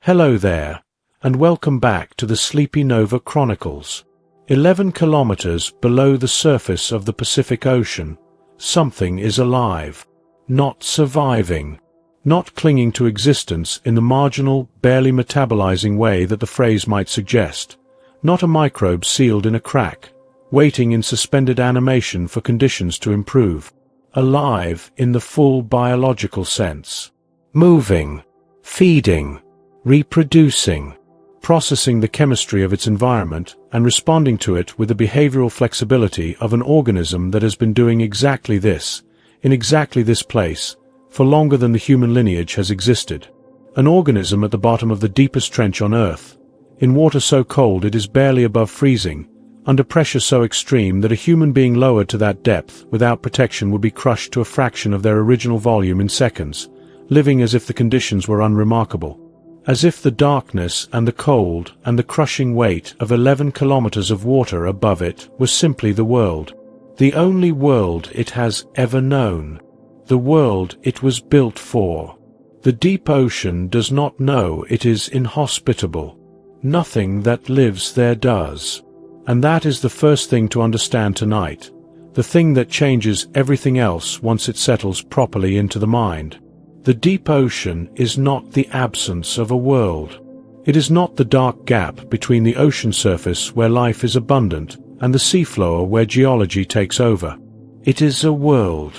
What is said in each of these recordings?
Hello there, and welcome back to the Sleepy Nova Chronicles. 11 kilometers below the surface of the Pacific Ocean, something is alive. Not surviving. Not clinging to existence in the marginal, barely metabolizing way that the phrase might suggest. Not a microbe sealed in a crack, waiting in suspended animation for conditions to improve. Alive in the full biological sense. Moving. Feeding. Reproducing, processing the chemistry of its environment and responding to it with the behavioral flexibility of an organism that has been doing exactly this, in exactly this place, for longer than the human lineage has existed. An organism at the bottom of the deepest trench on Earth, in water so cold it is barely above freezing, under pressure so extreme that a human being lowered to that depth without protection would be crushed to a fraction of their original volume in seconds, living as if the conditions were unremarkable. As if the darkness and the cold and the crushing weight of 11 kilometers of water above it was simply the world. The only world it has ever known. The world it was built for. The deep ocean does not know it is inhospitable. Nothing that lives there does. And that is the first thing to understand tonight. The thing that changes everything else once it settles properly into the mind. The deep ocean is not the absence of a world. It is not the dark gap between the ocean surface where life is abundant and the seafloor where geology takes over. It is a world.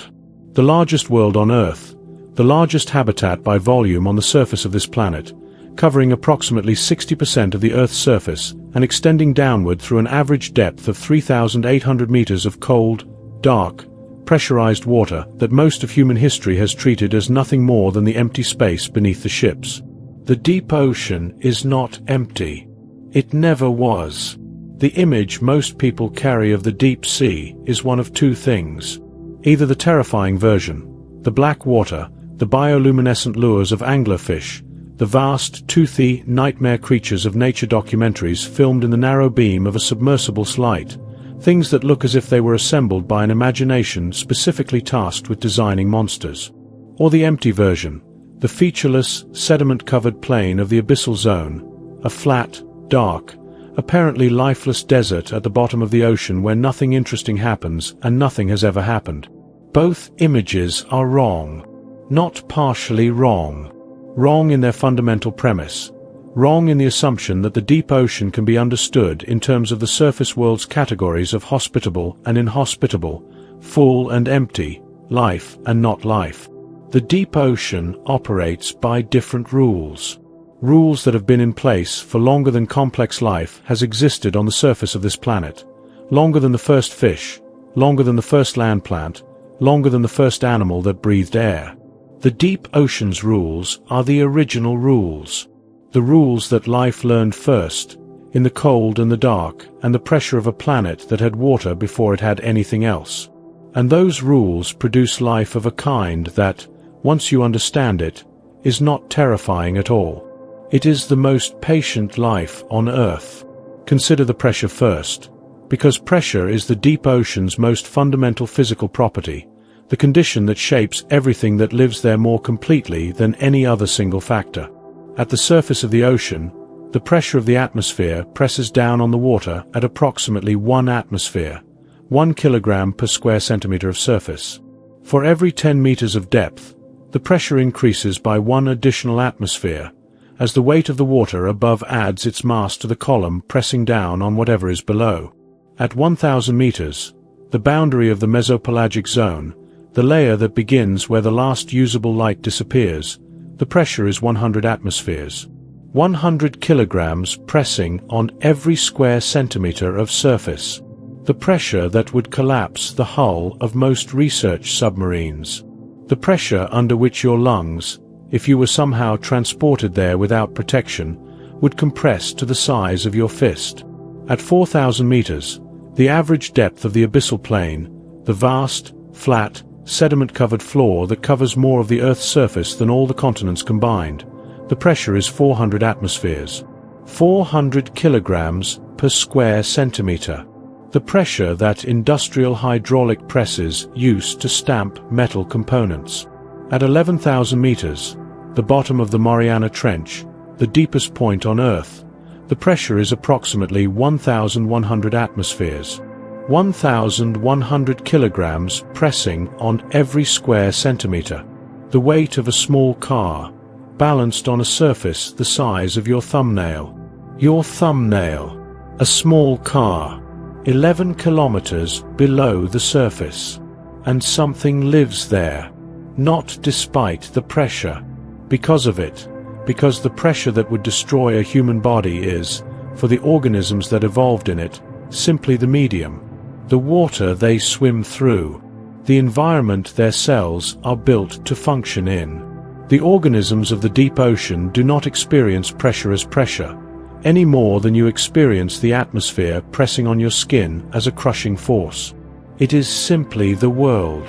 The largest world on Earth, the largest habitat by volume on the surface of this planet, covering approximately 60% of the Earth's surface and extending downward through an average depth of 3,800 meters of cold, dark, pressurized water that most of human history has treated as nothing more than the empty space beneath the ships. The deep ocean is not empty. It never was. The image most people carry of the deep sea is one of two things. Either the terrifying version, the black water, the bioluminescent lures of anglerfish, the vast, toothy, nightmare creatures of nature documentaries filmed in the narrow beam of a submersible light, things that look as if they were assembled by an imagination specifically tasked with designing monsters. Or the empty version, the featureless, sediment-covered plain of the abyssal zone, a flat, dark, apparently lifeless desert at the bottom of the ocean where nothing interesting happens and nothing has ever happened. Both images are wrong. Not partially wrong. Wrong in their fundamental premise. Wrong in the assumption that the deep ocean can be understood in terms of the surface world's categories of hospitable and inhospitable, full and empty, life and not life. The deep ocean operates by different rules. Rules that have been in place for longer than complex life has existed on the surface of this planet. Longer than the first fish, longer than the first land plant, longer than the first animal that breathed air. The deep ocean's rules are the original rules. The rules that life learned first, in the cold and the dark and the pressure of a planet that had water before it had anything else. And those rules produce life of a kind that, once you understand it, is not terrifying at all. It is the most patient life on Earth. Consider the pressure first, because pressure is the deep ocean's most fundamental physical property, the condition that shapes everything that lives there more completely than any other single factor. At the surface of the ocean, the pressure of the atmosphere presses down on the water at approximately 1 atmosphere, 1 kilogram per square centimeter of surface. For every 10 meters of depth, the pressure increases by 1 additional atmosphere, as the weight of the water above adds its mass to the column pressing down on whatever is below. At 1,000 meters, the boundary of the mesopelagic zone, the layer that begins where the last usable light disappears, the pressure is 100 atmospheres. 100 kilograms pressing on every square centimeter of surface. The pressure that would collapse the hull of most research submarines. The pressure under which your lungs, if you were somehow transported there without protection, would compress to the size of your fist. At 4,000 meters, the average depth of the abyssal plain, the vast, flat, sediment-covered floor that covers more of the Earth's surface than all the continents combined, the pressure is 400 atmospheres. 400 kilograms per square centimeter. The pressure that industrial hydraulic presses use to stamp metal components. At 11,000 meters, the bottom of the Mariana Trench, the deepest point on Earth, the pressure is approximately 1,100 atmospheres. 1,100 kilograms pressing on every square centimeter. The weight of a small car, balanced on a surface the size of your thumbnail. Your thumbnail. A small car. 11 kilometers below the surface. And something lives there. Not despite the pressure. Because of it. Because the pressure that would destroy a human body is, for the organisms that evolved in it, simply the medium. The water they swim through. The environment their cells are built to function in. The organisms of the deep ocean do not experience pressure as pressure, any more than you experience the atmosphere pressing on your skin as a crushing force. It is simply the world,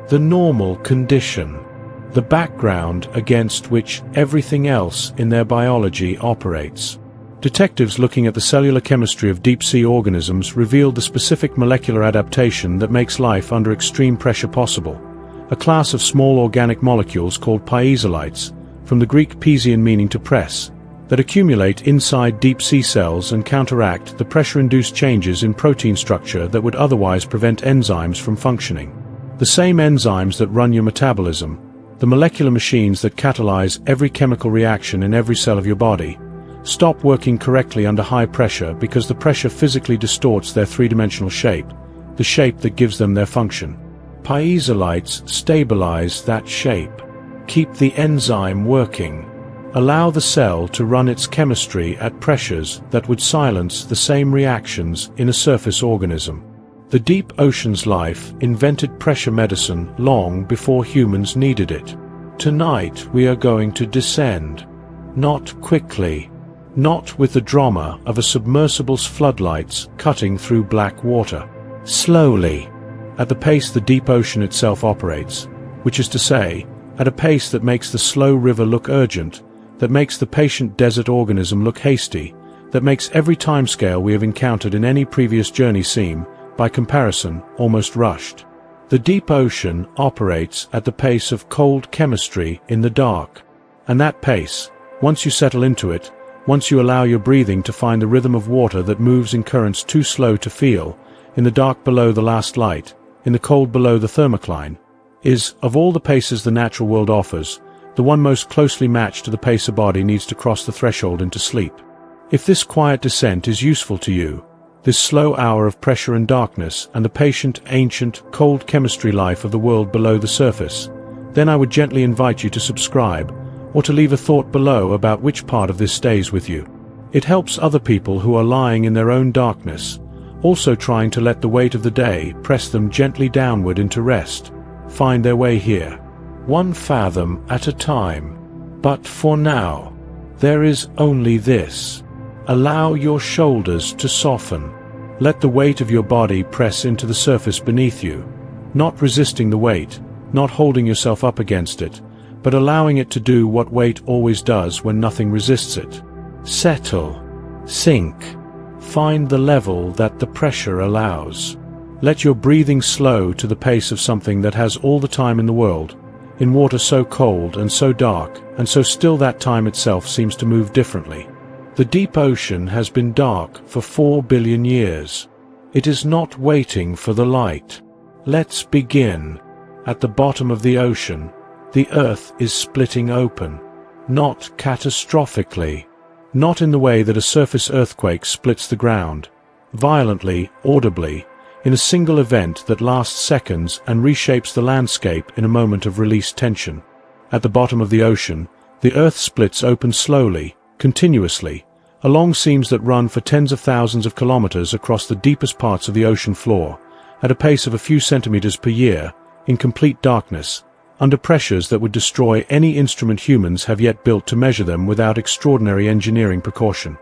the normal condition, the background against which everything else in their biology operates. Detectives looking at the cellular chemistry of deep-sea organisms revealed the specific molecular adaptation that makes life under extreme pressure possible, a class of small organic molecules called piezolites, from the Greek piezein meaning to press, that accumulate inside deep-sea cells and counteract the pressure-induced changes in protein structure that would otherwise prevent enzymes from functioning. The same enzymes that run your metabolism, the molecular machines that catalyze every chemical reaction in every cell of your body, stop working correctly under high pressure because the pressure physically distorts their three-dimensional shape, the shape that gives them their function. Piezolites stabilize that shape, keep the enzyme working, allow the cell to run its chemistry at pressures that would silence the same reactions in a surface organism. The deep ocean's life invented pressure medicine long before humans needed it. Tonight we are going to descend. Not quickly. Not with the drama of a submersible's floodlights cutting through black water. Slowly. At the pace the deep ocean itself operates, which is to say, at a pace that makes the slow river look urgent, that makes the patient desert organism look hasty, that makes every timescale we have encountered in any previous journey seem, by comparison, almost rushed. The deep ocean operates at the pace of cold chemistry in the dark. And that pace, once you settle into it, once you allow your breathing to find the rhythm of water that moves in currents too slow to feel, in the dark below the last light, in the cold below the thermocline, is, of all the paces the natural world offers, the one most closely matched to the pace a body needs to cross the threshold into sleep. If this quiet descent is useful to you, this slow hour of pressure and darkness and the patient, ancient, cold chemistry life of the world below the surface, then I would gently invite you to subscribe, or to leave a thought below about which part of this stays with you. It helps other people who are lying in their own darkness, also trying to let the weight of the day press them gently downward into rest, find their way here, 1 fathom at a time. But for now, there is only this. Allow your shoulders to soften. Let the weight of your body press into the surface beneath you, not resisting the weight, not holding yourself up against it, but allowing it to do what weight always does when nothing resists it. Settle. Sink. Find the level that the pressure allows. Let your breathing slow to the pace of something that has all the time in the world, in water so cold and so dark and so still that time itself seems to move differently. The deep ocean has been dark for 4 billion years. It is not waiting for the light. Let's begin. At the bottom of the ocean, the earth is splitting open. Not catastrophically. Not in the way that a surface earthquake splits the ground, violently, audibly, in a single event that lasts seconds and reshapes the landscape in a moment of released tension. At the bottom of the ocean, the earth splits open slowly, continuously, along seams that run for tens of thousands of kilometers across the deepest parts of the ocean floor, at a pace of a few centimeters per year, in complete darkness, under pressures that would destroy any instrument humans have yet built to measure them without extraordinary engineering precaution.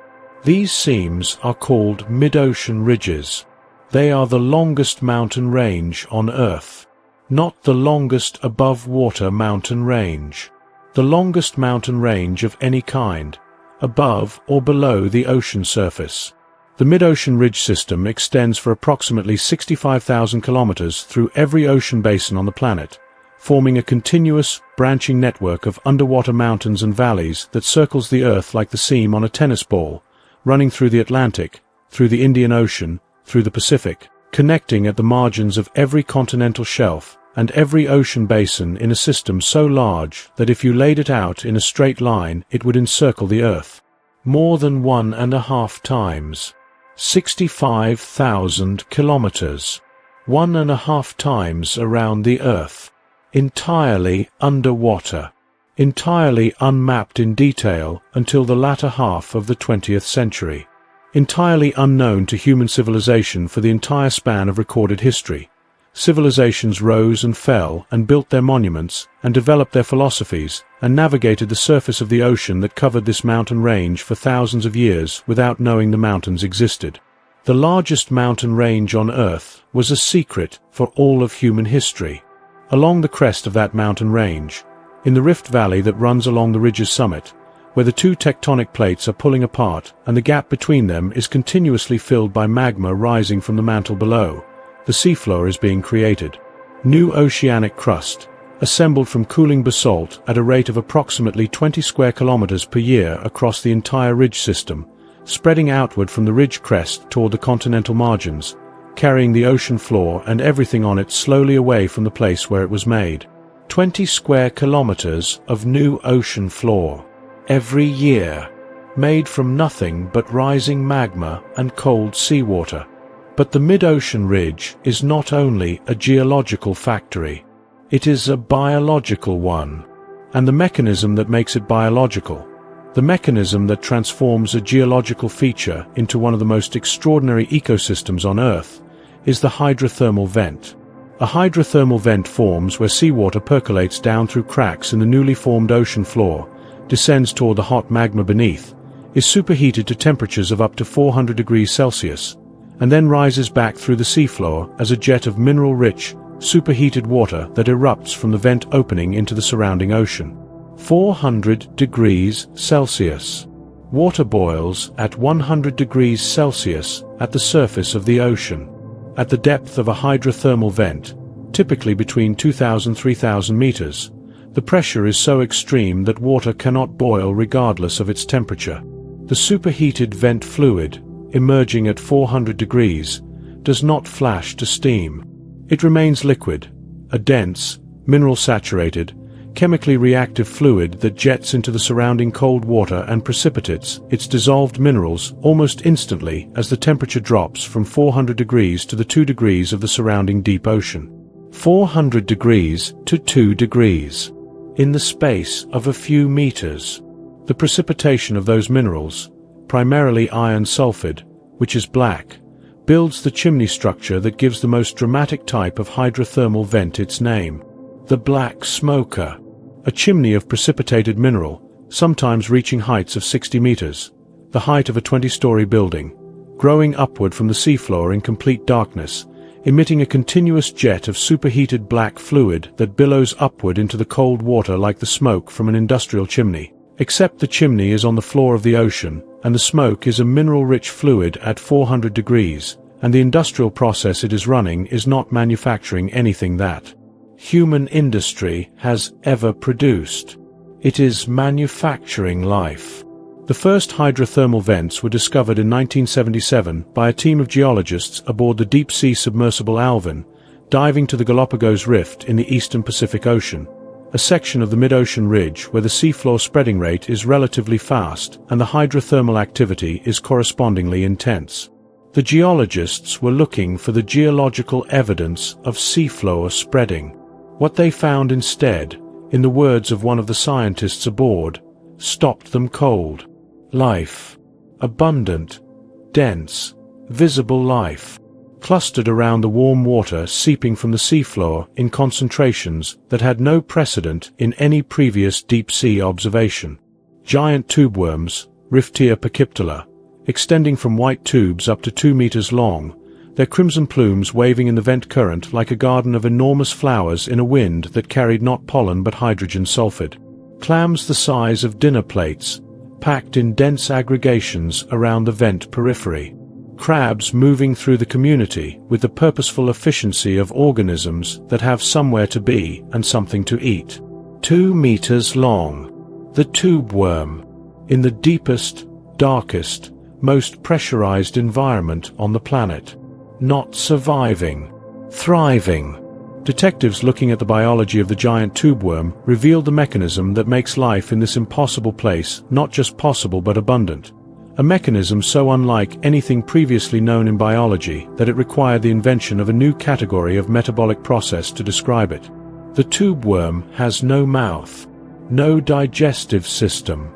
These seams are called mid-ocean ridges. They are the longest mountain range on Earth, not the longest above-water mountain range. The longest mountain range of any kind, above or below the ocean surface. The mid-ocean ridge system extends for approximately 65,000 kilometers through every ocean basin on the planet, forming a continuous, branching network of underwater mountains and valleys that circles the Earth like the seam on a tennis ball, running through the Atlantic, through the Indian Ocean, through the Pacific, connecting at the margins of every continental shelf and every ocean basin in a system so large that if you laid it out in a straight line it would encircle the Earth. More than 1.5 times. 65,000 kilometers. 1.5 times around the Earth. Entirely underwater. Entirely unmapped in detail until the latter half of the 20th century. Entirely unknown to human civilization for the entire span of recorded history. Civilizations rose and fell and built their monuments and developed their philosophies and navigated the surface of the ocean that covered this mountain range for thousands of years without knowing the mountains existed. The largest mountain range on Earth was a secret for all of human history. Along the crest of that mountain range, in the rift valley that runs along the ridge's summit, where the two tectonic plates are pulling apart and the gap between them is continuously filled by magma rising from the mantle below, the seafloor is being created. New oceanic crust, assembled from cooling basalt at a rate of approximately 20 square kilometers per year across the entire ridge system, spreading outward from the ridge crest toward the continental margins, carrying the ocean floor and everything on it slowly away from the place where it was made. 20 square kilometers of new ocean floor. Every year. Made from nothing but rising magma and cold seawater. But the mid-ocean ridge is not only a geological factory. It is a biological one. And the mechanism that makes it biological, the mechanism that transforms a geological feature into one of the most extraordinary ecosystems on Earth, is the hydrothermal vent. A hydrothermal vent forms where seawater percolates down through cracks in the newly formed ocean floor, descends toward the hot magma beneath, is superheated to temperatures of up to 400 degrees Celsius, and then rises back through the seafloor as a jet of mineral-rich, superheated water that erupts from the vent opening into the surrounding ocean. 400 degrees Celsius. Water boils at 100 degrees Celsius at the surface of the ocean. At the depth of a hydrothermal vent, typically between 2,000 and 3,000 meters, the pressure is so extreme that water cannot boil regardless of its temperature. The superheated vent fluid, emerging at 400 degrees, does not flash to steam. It remains liquid, a dense, mineral-saturated, chemically reactive fluid that jets into the surrounding cold water and precipitates its dissolved minerals almost instantly as the temperature drops from 400 degrees to the 2 degrees of the surrounding deep ocean. 400 degrees to 2 degrees. In the space of a few meters. The precipitation of those minerals, primarily iron sulfide, which is black, builds the chimney structure that gives the most dramatic type of hydrothermal vent its name. The black smoker. A chimney of precipitated mineral, sometimes reaching heights of 60 meters, the height of a 20-story building, growing upward from the seafloor in complete darkness, emitting a continuous jet of superheated black fluid that billows upward into the cold water like the smoke from an industrial chimney. Except the chimney is on the floor of the ocean, and the smoke is a mineral-rich fluid at 400 degrees, and the industrial process it is running is not manufacturing anything that human industry has ever produced. It is manufacturing life. The first hydrothermal vents were discovered in 1977 by a team of geologists aboard the deep-sea submersible Alvin, diving to the Galapagos Rift in the eastern Pacific Ocean, a section of the mid-ocean ridge where the seafloor spreading rate is relatively fast and the hydrothermal activity is correspondingly intense. The geologists were looking for the geological evidence of seafloor spreading. What they found instead, in the words of one of the scientists aboard, stopped them cold. Life. Abundant, dense, visible life. Clustered around the warm water seeping from the seafloor in concentrations that had no precedent in any previous deep-sea observation. Giant tubeworms, Riftia pachyptala, extending from white tubes up to 2 meters long, their crimson plumes waving in the vent current like a garden of enormous flowers in a wind that carried not pollen but hydrogen sulfide. Clams the size of dinner plates, packed in dense aggregations around the vent periphery. crabs moving through the community with the purposeful efficiency of organisms that have somewhere to be and something to eat. 2 meters long. The tube worm. In the deepest, darkest, most pressurized environment on the planet. Not surviving. Thriving. Detectives looking at the biology of the giant tube worm revealed the mechanism that makes life in this impossible place not just possible but abundant. A mechanism so unlike anything previously known in biology that it required the invention of a new category of metabolic process to describe it. The tube worm has no mouth, no digestive system,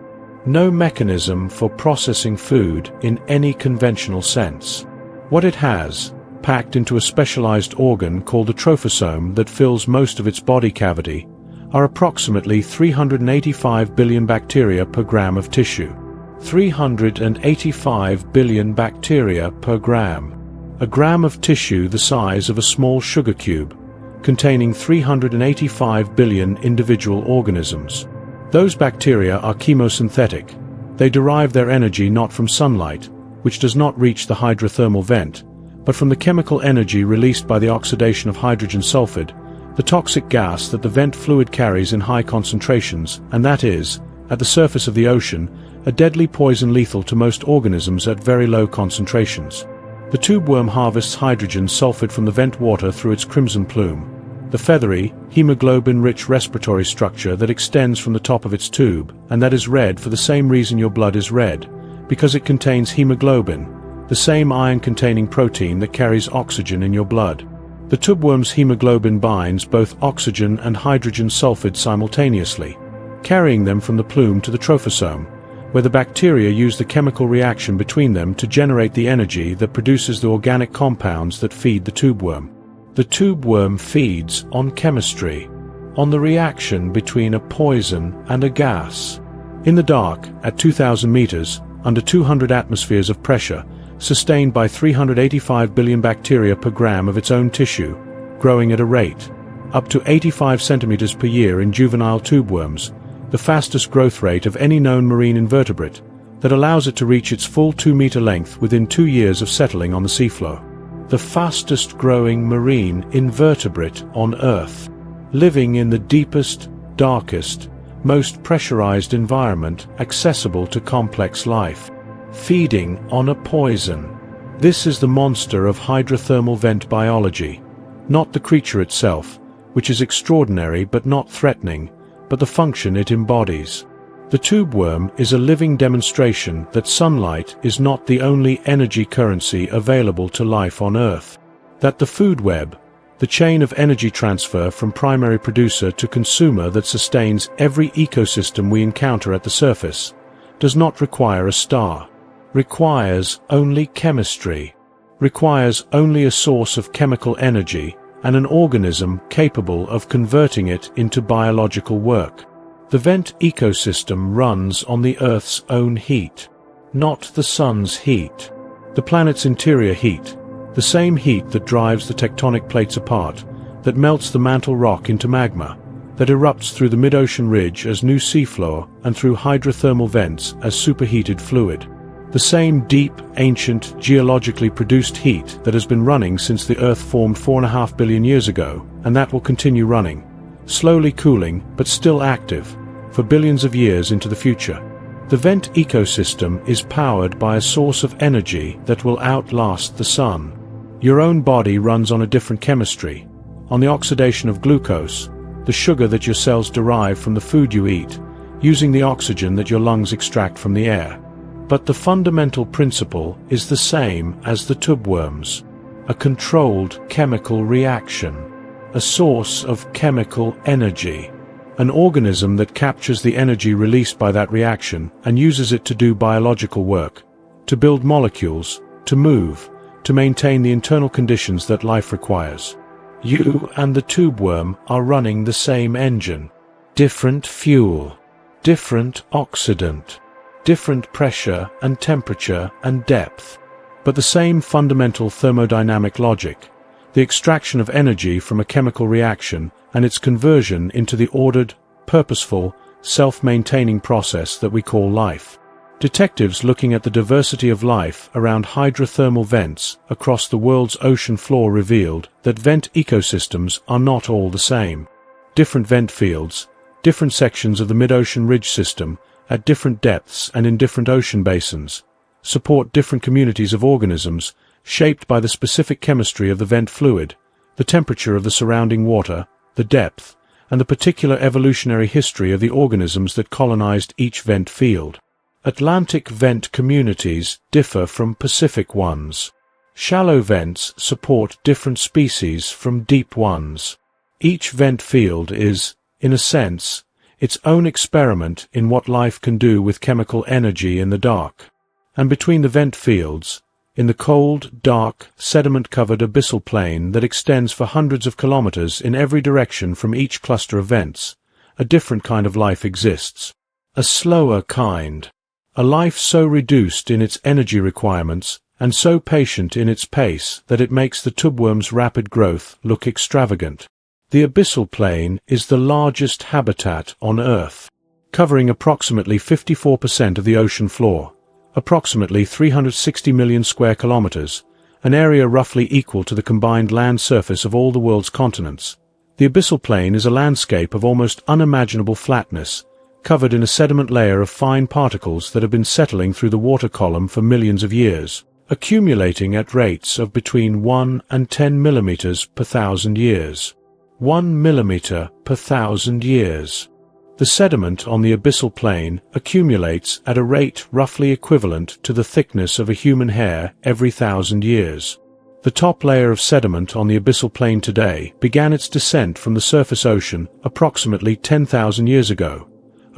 no mechanism for processing food in any conventional sense. What it has, packed into a specialized organ called the trophosome that fills most of its body cavity, are approximately 385 billion bacteria per gram of tissue. 385 billion bacteria per gram. A gram of tissue the size of a small sugar cube, containing 385 billion individual organisms. Those bacteria are chemosynthetic. They derive their energy not from sunlight, which does not reach the hydrothermal vent, but from the chemical energy released by the oxidation of hydrogen sulfide, the toxic gas that the vent fluid carries in high concentrations, and that is, at the surface of the ocean, a deadly poison lethal to most organisms at very low concentrations. The tube worm harvests hydrogen sulfide from the vent water through its crimson plume, the feathery, hemoglobin-rich respiratory structure that extends from the top of its tube, and that is red for the same reason your blood is red, because it contains hemoglobin, the same iron-containing protein that carries oxygen in your blood. The tube worm's hemoglobin binds both oxygen and hydrogen sulfide simultaneously, carrying them from the plume to the trophosome, where the bacteria use the chemical reaction between them to generate the energy that produces the organic compounds that feed the tube worm. The tube worm feeds on chemistry, on the reaction between a poison and a gas. In the dark, at 2,000 meters, under 200 atmospheres of pressure, sustained by 385 billion bacteria per gram of its own tissue, growing at a rate, up to 85 centimeters per year in juvenile tube worms, the fastest growth rate of any known marine invertebrate, that allows it to reach its full 2-meter length within 2 years of settling on the seafloor. The fastest growing marine invertebrate on Earth, living in the deepest, darkest, most pressurized environment accessible to complex life, feeding on a poison. This is the monster of hydrothermal vent biology, not the creature itself, which is extraordinary but not threatening, but the function it embodies. The tube worm is a living demonstration that sunlight is not the only energy currency available to life on Earth. That the food web, the chain of energy transfer from primary producer to consumer that sustains every ecosystem we encounter at the surface, does not require a star, requires only chemistry, requires only a source of chemical energy and an organism capable of converting it into biological work. The vent ecosystem runs on the Earth's own heat, not the sun's heat. The planet's interior heat, the same heat that drives the tectonic plates apart, that melts the mantle rock into magma, that erupts through the mid-ocean ridge as new seafloor and through hydrothermal vents as superheated fluid. The same deep, ancient, geologically produced heat that has been running since the Earth formed 4.5 billion years ago, and that will continue running, slowly cooling but still active, for billions of years into the future. The vent ecosystem is powered by a source of energy that will outlast the sun. Your own body runs on a different chemistry, on the oxidation of glucose, the sugar that your cells derive from the food you eat, using the oxygen that your lungs extract from the air. But the fundamental principle is the same as the tube worms, a controlled chemical reaction, a source of chemical energy. An organism that captures the energy released by that reaction and uses it to do biological work, to build molecules, to move, to maintain the internal conditions that life requires. You and the tube worm are running the same engine. Different fuel, different oxidant, different pressure and temperature and depth, but the same fundamental thermodynamic logic, the extraction of energy from a chemical reaction and its conversion into the ordered, purposeful, self-maintaining process that we call life. Detectives looking at the diversity of life around hydrothermal vents across the world's ocean floor revealed that vent ecosystems are not all the same. Different vent fields, different sections of the mid-ocean ridge system, at different depths and in different ocean basins, support different communities of organisms shaped by the specific chemistry of the vent fluid, the temperature of the surrounding water, the depth, and the particular evolutionary history of the organisms that colonized each vent field. Atlantic vent communities differ from Pacific ones. Shallow vents support different species from deep ones. Each vent field is, in a sense, its own experiment in what life can do with chemical energy in the dark. And between the vent fields, in the cold, dark, sediment-covered abyssal plain that extends for hundreds of kilometers in every direction from each cluster of vents, a different kind of life exists. A slower kind. A life so reduced in its energy requirements and so patient in its pace that it makes the tubworm's rapid growth look extravagant. The abyssal plain is the largest habitat on Earth, covering approximately 54% of the ocean floor, approximately 360 million square kilometers, an area roughly equal to the combined land surface of all the world's continents. The abyssal plain is a landscape of almost unimaginable flatness, covered in a sediment layer of fine particles that have been settling through the water column for millions of years, accumulating at rates of between 1 and 10 millimeters per thousand years. 1 millimeter per thousand years. The sediment on the abyssal plain accumulates at a rate roughly equivalent to the thickness of a human hair every 1,000 years. The top layer of sediment on the abyssal plain today began its descent from the surface ocean approximately 10,000 years ago,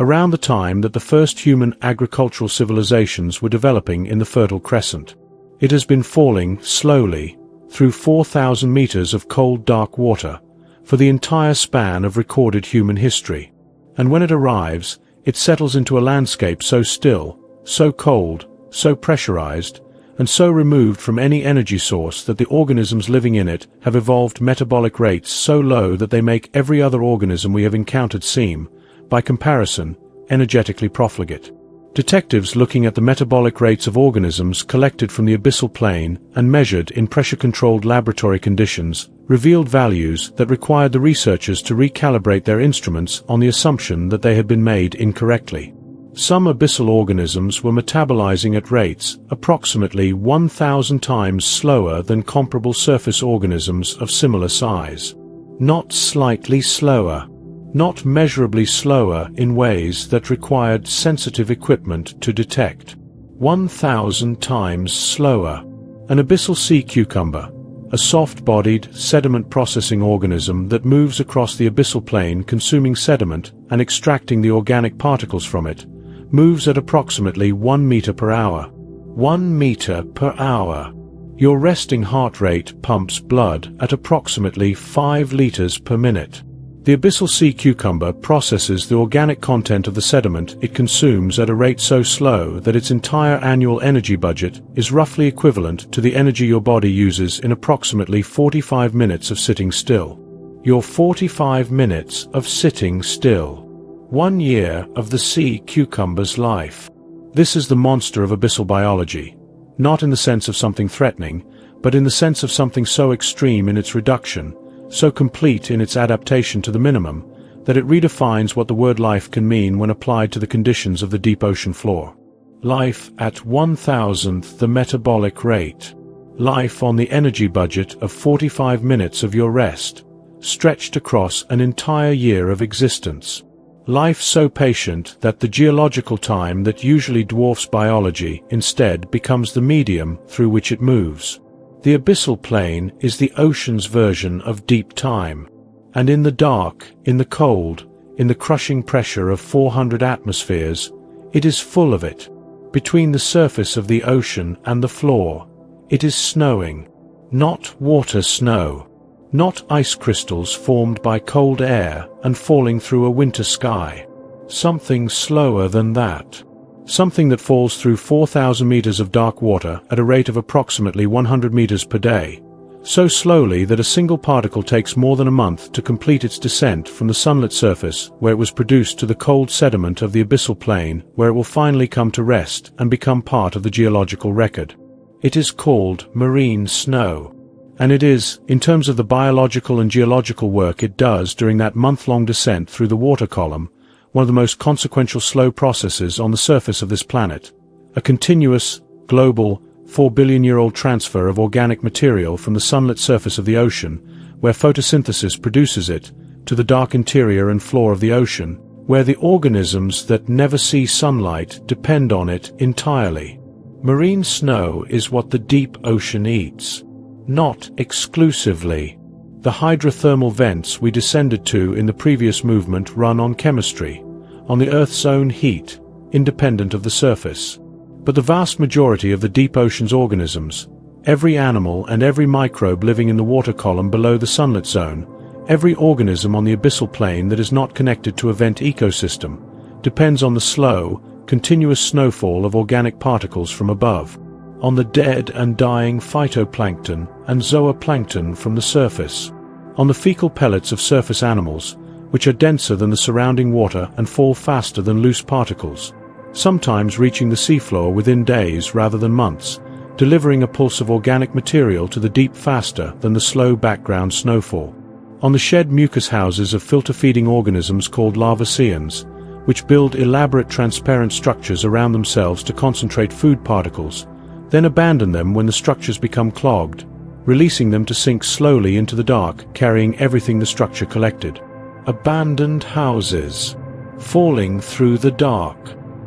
around the time that the first human agricultural civilizations were developing in the Fertile Crescent. It has been falling slowly through 4,000 meters of cold, dark water for the entire span of recorded human history. And when it arrives, it settles into a landscape so still, so cold, so pressurized, and so removed from any energy source that the organisms living in it have evolved metabolic rates so low that they make every other organism we have encountered seem, by comparison, energetically profligate. Detectives looking at the metabolic rates of organisms collected from the abyssal plain and measured in pressure-controlled laboratory conditions revealed values that required the researchers to recalibrate their instruments on the assumption that they had been made incorrectly. Some abyssal organisms were metabolizing at rates approximately 1,000 times slower than comparable surface organisms of similar size. Not slightly slower. Not measurably slower in ways that required sensitive equipment to detect. 1,000 times slower. An abyssal sea cucumber, a soft-bodied, sediment-processing organism that moves across the abyssal plain consuming sediment and extracting the organic particles from it, moves at approximately 1 meter per hour. 1 meter per hour. Your resting heart rate pumps blood at approximately 5 liters per minute. The abyssal sea cucumber processes the organic content of the sediment it consumes at a rate so slow that its entire annual energy budget is roughly equivalent to the energy your body uses in approximately 45 minutes of sitting still. Your 45 minutes of sitting still. 1 year of the sea cucumber's life. This is the monster of abyssal biology, not in the sense of something threatening, but in the sense of something so extreme in its reduction, so complete in its adaptation to the minimum, that it redefines what the word life can mean when applied to the conditions of the deep ocean floor. Life at 1,000th the metabolic rate. Life on the energy budget of 45 minutes of your rest, stretched across an entire year of existence. Life so patient that the geological time that usually dwarfs biology instead becomes the medium through which it moves. The abyssal plain is the ocean's version of deep time. And in the dark, in the cold, in the crushing pressure of 400 atmospheres, it is full of it. Between the surface of the ocean and the floor, it is snowing. Not water snow. Not ice crystals formed by cold air and falling through a winter sky. Something slower than that. Something that falls through 4,000 meters of dark water at a rate of approximately 100 meters per day. so slowly that a single particle takes more than a month to complete its descent from the sunlit surface where it was produced to the cold sediment of the abyssal plain, where it will finally come to rest and become part of the geological record. It is called marine snow. And it is, in terms of the biological and geological work it does during that month-long descent through the water column, one of the most consequential slow processes on the surface of this planet. A continuous, global, 4-billion-year-old transfer of organic material from the sunlit surface of the ocean, where photosynthesis produces it, to the dark interior and floor of the ocean, where the organisms that never see sunlight depend on it entirely. Marine snow is what the deep ocean eats. Not exclusively. The hydrothermal vents we descended to in the previous movement run on chemistry, on the Earth's own heat, independent of the surface. But the vast majority of the deep ocean's organisms, every animal and every microbe living in the water column below the sunlit zone, every organism on the abyssal plain that is not connected to a vent ecosystem, depends on the slow, continuous snowfall of organic particles from above, on the dead and dying phytoplankton and zooplankton from the surface, on the fecal pellets of surface animals, which are denser than the surrounding water and fall faster than loose particles, sometimes reaching the seafloor within days rather than months, delivering a pulse of organic material to the deep faster than the slow background snowfall. On the shed mucus houses of filter-feeding organisms called larvaceans, which build elaborate transparent structures around themselves to concentrate food particles, then abandon them when the structures become clogged, releasing them to sink slowly into the dark, carrying everything the structure collected. Abandoned houses, falling through the dark,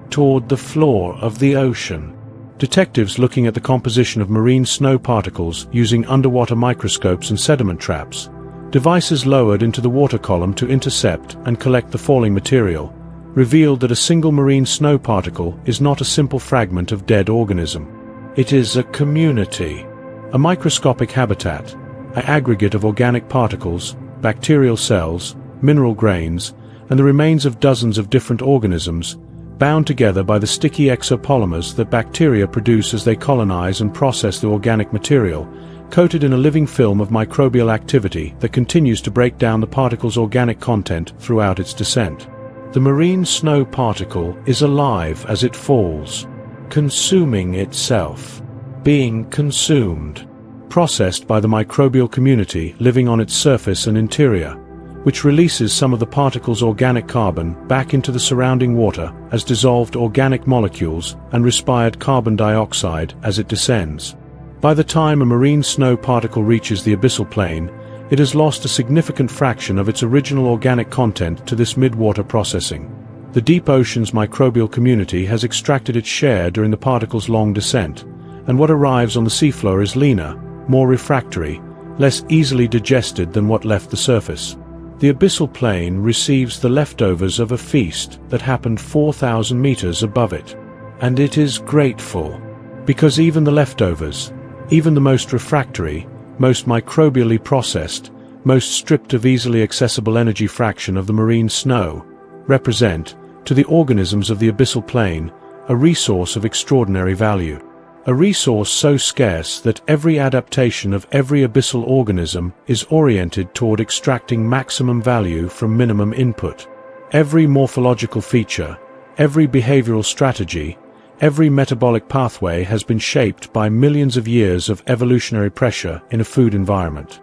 toward the floor of the ocean. Detectives looking at the composition of marine snow particles using underwater microscopes and sediment traps, devices lowered into the water column to intercept and collect the falling material, revealed that a single marine snow particle is not a simple fragment of dead organism. It is a community, a microscopic habitat, an aggregate of organic particles, bacterial cells, mineral grains, and the remains of dozens of different organisms, bound together by the sticky exopolymers that bacteria produce as they colonize and process the organic material, coated in a living film of microbial activity that continues to break down the particle's organic content throughout its descent. The marine snow particle is alive as it falls, consuming itself, being consumed, processed by the microbial community living on its surface and interior, which releases some of the particle's organic carbon back into the surrounding water as dissolved organic molecules and respired carbon dioxide as it descends. By the time a marine snow particle reaches the abyssal plain, it has lost a significant fraction of its original organic content to this mid-water processing. The deep ocean's microbial community has extracted its share during the particle's long descent, and what arrives on the seafloor is leaner, more refractory, less easily digested than what left the surface. The abyssal plain receives the leftovers of a feast that happened 4,000 meters above it. And it is grateful, because even the leftovers, even the most refractory, most microbially processed, most stripped of easily accessible energy fraction of the marine snow, represent, to the organisms of the abyssal plain, a resource of extraordinary value. A resource so scarce that every adaptation of every abyssal organism is oriented toward extracting maximum value from minimum input. Every morphological feature, every behavioral strategy, every metabolic pathway has been shaped by millions of years of evolutionary pressure in a food environment.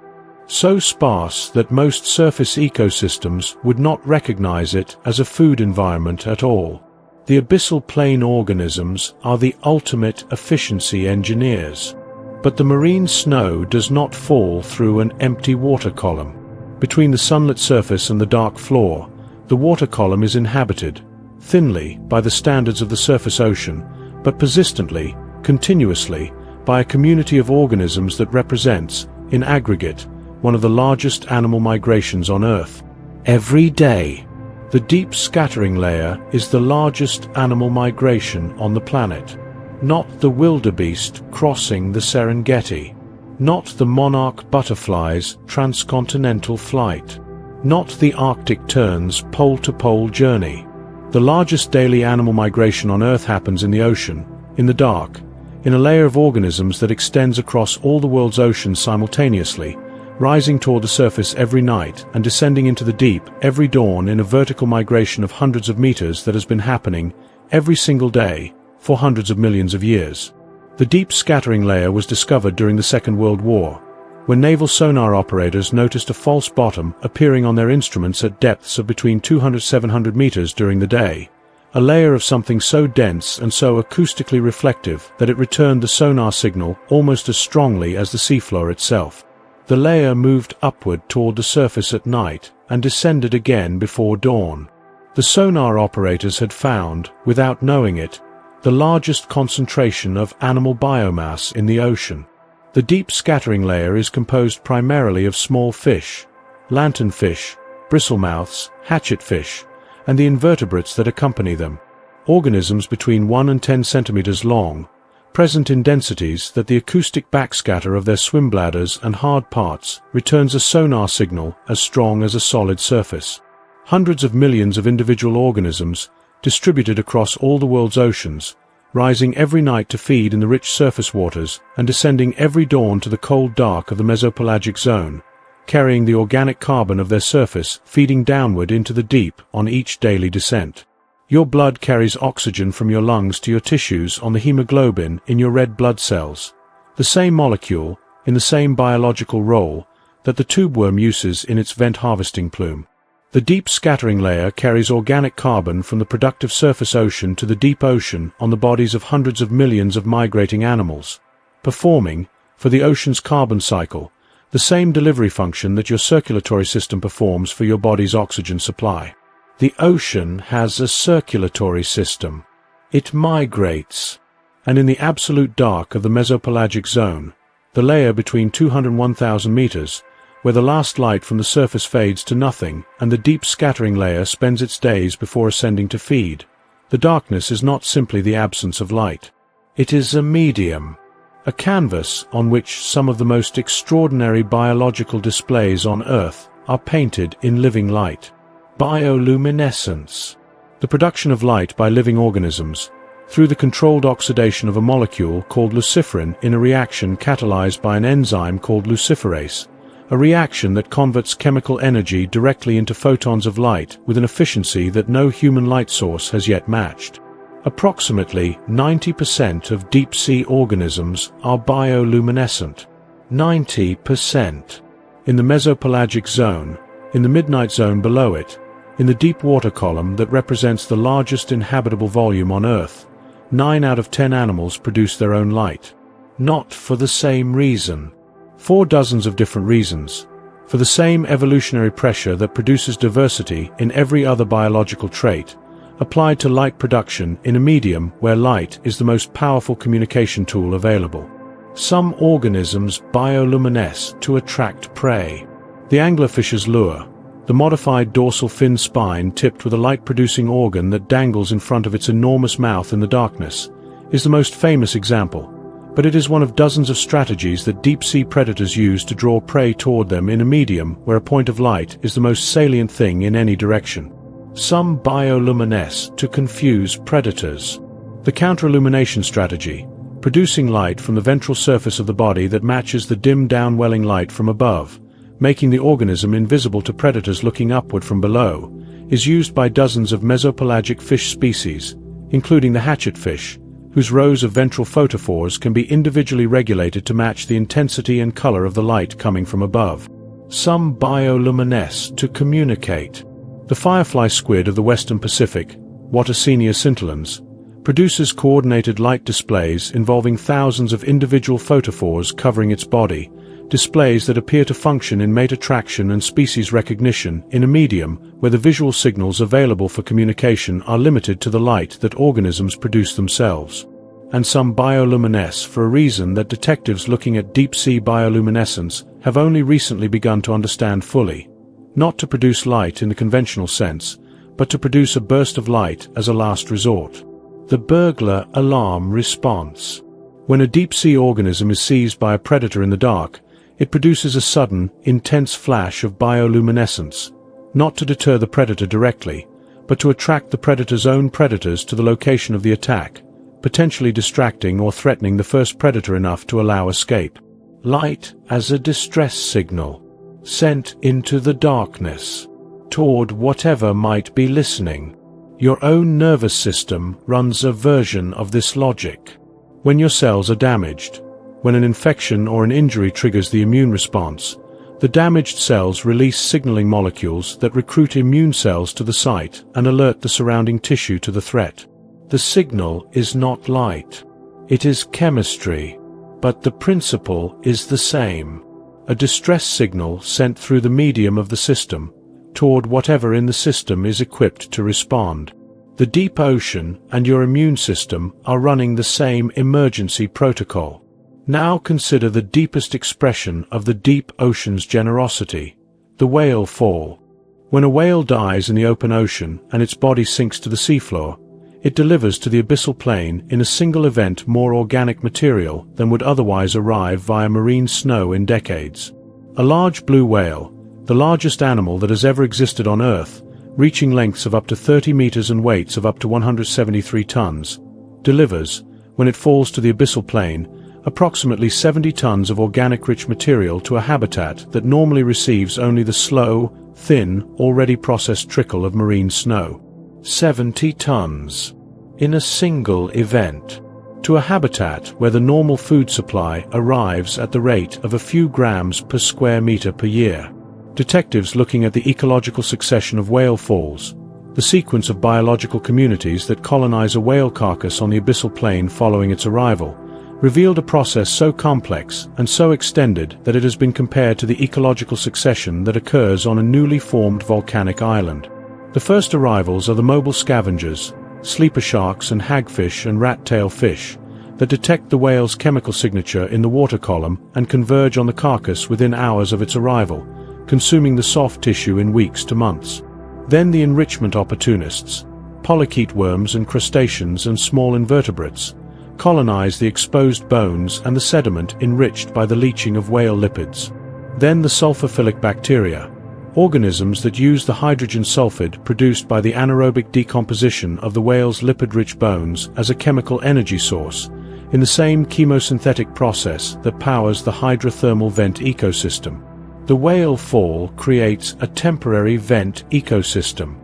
So sparse that most surface ecosystems would not recognize it as a food environment at all. The abyssal plain organisms are the ultimate efficiency engineers. But the marine snow does not fall through an empty water column. Between the sunlit surface and the dark floor, the water column is inhabited, thinly by the standards of the surface ocean, but persistently, continuously, by a community of organisms that represents, in aggregate, one of the largest animal migrations on Earth. Every day, the deep scattering layer is the largest animal migration on the planet. Not the wildebeest crossing the Serengeti. Not the monarch butterfly's transcontinental flight. Not the Arctic tern's pole-to-pole journey. The largest daily animal migration on Earth happens in the ocean, in the dark, in a layer of organisms that extends across all the world's oceans simultaneously, rising toward the surface every night and descending into the deep every dawn in a vertical migration of hundreds of meters that has been happening every single day for hundreds of millions of years. The deep scattering layer was discovered during the Second World War, when naval sonar operators noticed a false bottom appearing on their instruments at depths of between 200–700 meters during the day, a layer of something so dense and so acoustically reflective that it returned the sonar signal almost as strongly as the seafloor itself. The layer moved upward toward the surface at night and descended again before dawn. The sonar operators had found, without knowing it, the largest concentration of animal biomass in the ocean. The deep scattering layer is composed primarily of small fish, lanternfish, bristlemouths, hatchetfish, and the invertebrates that accompany them, organisms between 1 and 10 centimeters long, present in densities that the acoustic backscatter of their swim bladders and hard parts returns a sonar signal as strong as a solid surface. Hundreds of millions of individual organisms, distributed across all the world's oceans, rising every night to feed in the rich surface waters and descending every dawn to the cold dark of the mesopelagic zone, carrying the organic carbon of their surface feeding downward into the deep on each daily descent. Your blood carries oxygen from your lungs to your tissues on the hemoglobin in your red blood cells, the same molecule, in the same biological role, that the tubeworm uses in its vent harvesting plume. The deep scattering layer carries organic carbon from the productive surface ocean to the deep ocean on the bodies of hundreds of millions of migrating animals, performing, for the ocean's carbon cycle, the same delivery function that your circulatory system performs for your body's oxygen supply. The ocean has a circulatory system. It migrates, and in the absolute dark of the mesopelagic zone, the layer between 200 and 1,000 meters, where the last light from the surface fades to nothing and the deep scattering layer spends its days before ascending to feed, the darkness is not simply the absence of light. It is a medium, a canvas on which some of the most extraordinary biological displays on Earth are painted in living light. Bioluminescence, the production of light by living organisms, through the controlled oxidation of a molecule called luciferin in a reaction catalyzed by an enzyme called luciferase, a reaction that converts chemical energy directly into photons of light with an efficiency that no human light source has yet matched. Approximately 90% of deep-sea organisms are bioluminescent. 90%. In the mesopelagic zone, in the midnight zone below it, in the deep water column that represents the largest inhabitable volume on Earth, 9 out of 10 animals produce their own light. Not for the same reason. 4 dozens of different reasons. For the same evolutionary pressure that produces diversity in every other biological trait, applied to light production in a medium where light is the most powerful communication tool available. Some organisms bioluminesce to attract prey. The anglerfish's lure, the modified dorsal fin spine tipped with a light-producing organ that dangles in front of its enormous mouth in the darkness, is the most famous example, but it is one of dozens of strategies that deep-sea predators use to draw prey toward them in a medium where a point of light is the most salient thing in any direction. Some bioluminesce to confuse predators. The counter-illumination strategy, producing light from the ventral surface of the body that matches the dim downwelling light from above, making the organism invisible to predators looking upward from below, is used by dozens of mesopelagic fish species, including the hatchetfish, whose rows of ventral photophores can be individually regulated to match the intensity and color of the light coming from above. Some bioluminesce to communicate. The firefly squid of the western Pacific, Wattersinia scintillans, produces coordinated light displays involving thousands of individual photophores covering its body, displays that appear to function in mate attraction and species recognition in a medium where the visual signals available for communication are limited to the light that organisms produce themselves. And some bioluminesce for a reason that detectives looking at deep-sea bioluminescence have only recently begun to understand fully. Not to produce light in the conventional sense, but to produce a burst of light as a last resort. The burglar alarm response. When a deep-sea organism is seized by a predator in the dark, it produces a sudden, intense flash of bioluminescence, not to deter the predator directly, but to attract the predator's own predators to the location of the attack, potentially distracting or threatening the first predator enough to allow escape. Light as a distress signal, sent into the darkness, toward whatever might be listening. Your own nervous system runs a version of this logic. When your cells are damaged, when an infection or an injury triggers the immune response, the damaged cells release signaling molecules that recruit immune cells to the site and alert the surrounding tissue to the threat. The signal is not light. It is chemistry, but the principle is the same. A distress signal sent through the medium of the system, toward whatever in the system is equipped to respond. The deep ocean and your immune system are running the same emergency protocol. Now consider the deepest expression of the deep ocean's generosity, the whale fall. When a whale dies in the open ocean and its body sinks to the seafloor, it delivers to the abyssal plain in a single event more organic material than would otherwise arrive via marine snow in decades. A large blue whale, the largest animal that has ever existed on Earth, reaching lengths of up to 30 meters and weights of up to 173 tons, delivers, when it falls to the abyssal plain, approximately 70 tons of organic-rich material to a habitat that normally receives only the slow, thin, already processed trickle of marine snow. 70 tons. In a single event. To a habitat where the normal food supply arrives at the rate of a few grams per square meter per year. Detectives looking at the ecological succession of whale falls, the sequence of biological communities that colonize a whale carcass on the abyssal plain following its arrival, revealed a process so complex and so extended that it has been compared to the ecological succession that occurs on a newly formed volcanic island. The first arrivals are the mobile scavengers, sleeper sharks and hagfish and rat-tail fish, that detect the whale's chemical signature in the water column and converge on the carcass within hours of its arrival, consuming the soft tissue in weeks to months. Then the enrichment opportunists, polychaete worms and crustaceans and small invertebrates, colonize the exposed bones and the sediment enriched by the leaching of whale lipids. Then the sulfophilic bacteria, organisms that use the hydrogen sulfide produced by the anaerobic decomposition of the whale's lipid-rich bones as a chemical energy source, in the same chemosynthetic process that powers the hydrothermal vent ecosystem. The whale fall creates a temporary vent ecosystem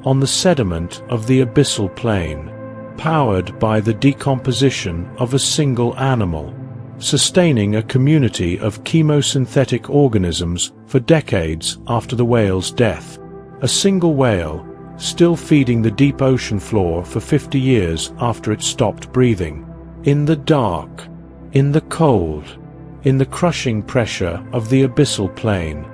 on the sediment of the abyssal plain, powered by the decomposition of a single animal, sustaining a community of chemosynthetic organisms for decades after the whale's death. A single whale, still feeding the deep ocean floor for 50 years after it stopped breathing. In the dark, in the cold, in the crushing pressure of the abyssal plain.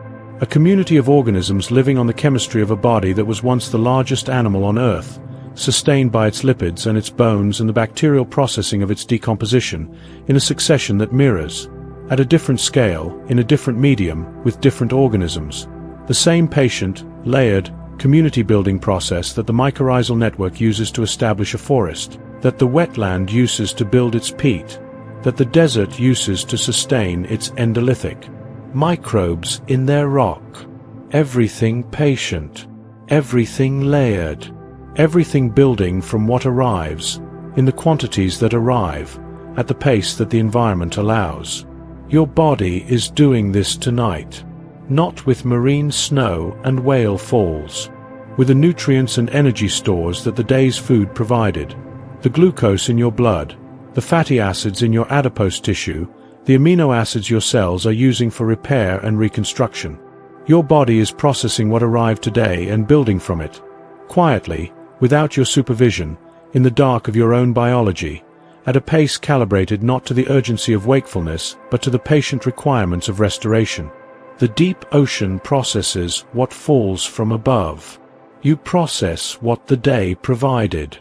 A community of organisms living on the chemistry of a body that was once the largest animal on Earth, sustained by its lipids and its bones and the bacterial processing of its decomposition, in a succession that mirrors, at a different scale, in a different medium, with different organisms, the same patient, layered, community-building process that the mycorrhizal network uses to establish a forest, that the wetland uses to build its peat, that the desert uses to sustain its endolithic. Microbes in their rock. Everything patient. Everything layered. Everything building from what arrives, in the quantities that arrive, at the pace that the environment allows. Your body is doing this tonight. Not with marine snow and whale falls. With the nutrients and energy stores that the day's food provided. The glucose in your blood, the fatty acids in your adipose tissue, the amino acids your cells are using for repair and reconstruction. Your body is processing what arrived today and building from it, quietly, without your supervision, in the dark of your own biology, at a pace calibrated not to the urgency of wakefulness, but to the patient requirements of restoration. The deep ocean processes what falls from above. You process what the day provided.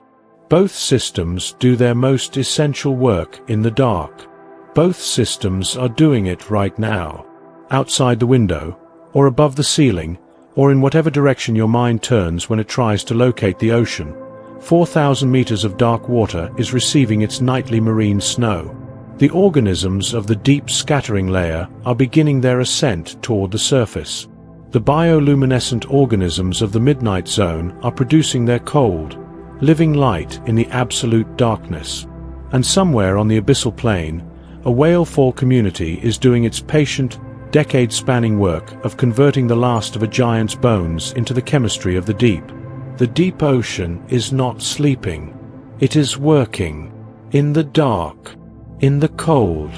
Both systems do their most essential work in the dark. Both systems are doing it right now. Outside the window, or above the ceiling, or in whatever direction your mind turns when it tries to locate the ocean, 4,000 meters of dark water is receiving its nightly marine snow. The organisms of the deep scattering layer are beginning their ascent toward the surface. The bioluminescent organisms of the midnight zone are producing their cold, living light in the absolute darkness. And somewhere on the abyssal plain, a whale fall community is doing its patient, decade-spanning work of converting the last of a giant's bones into the chemistry of the deep. The deep ocean is not sleeping. It is working. In the dark. In the cold.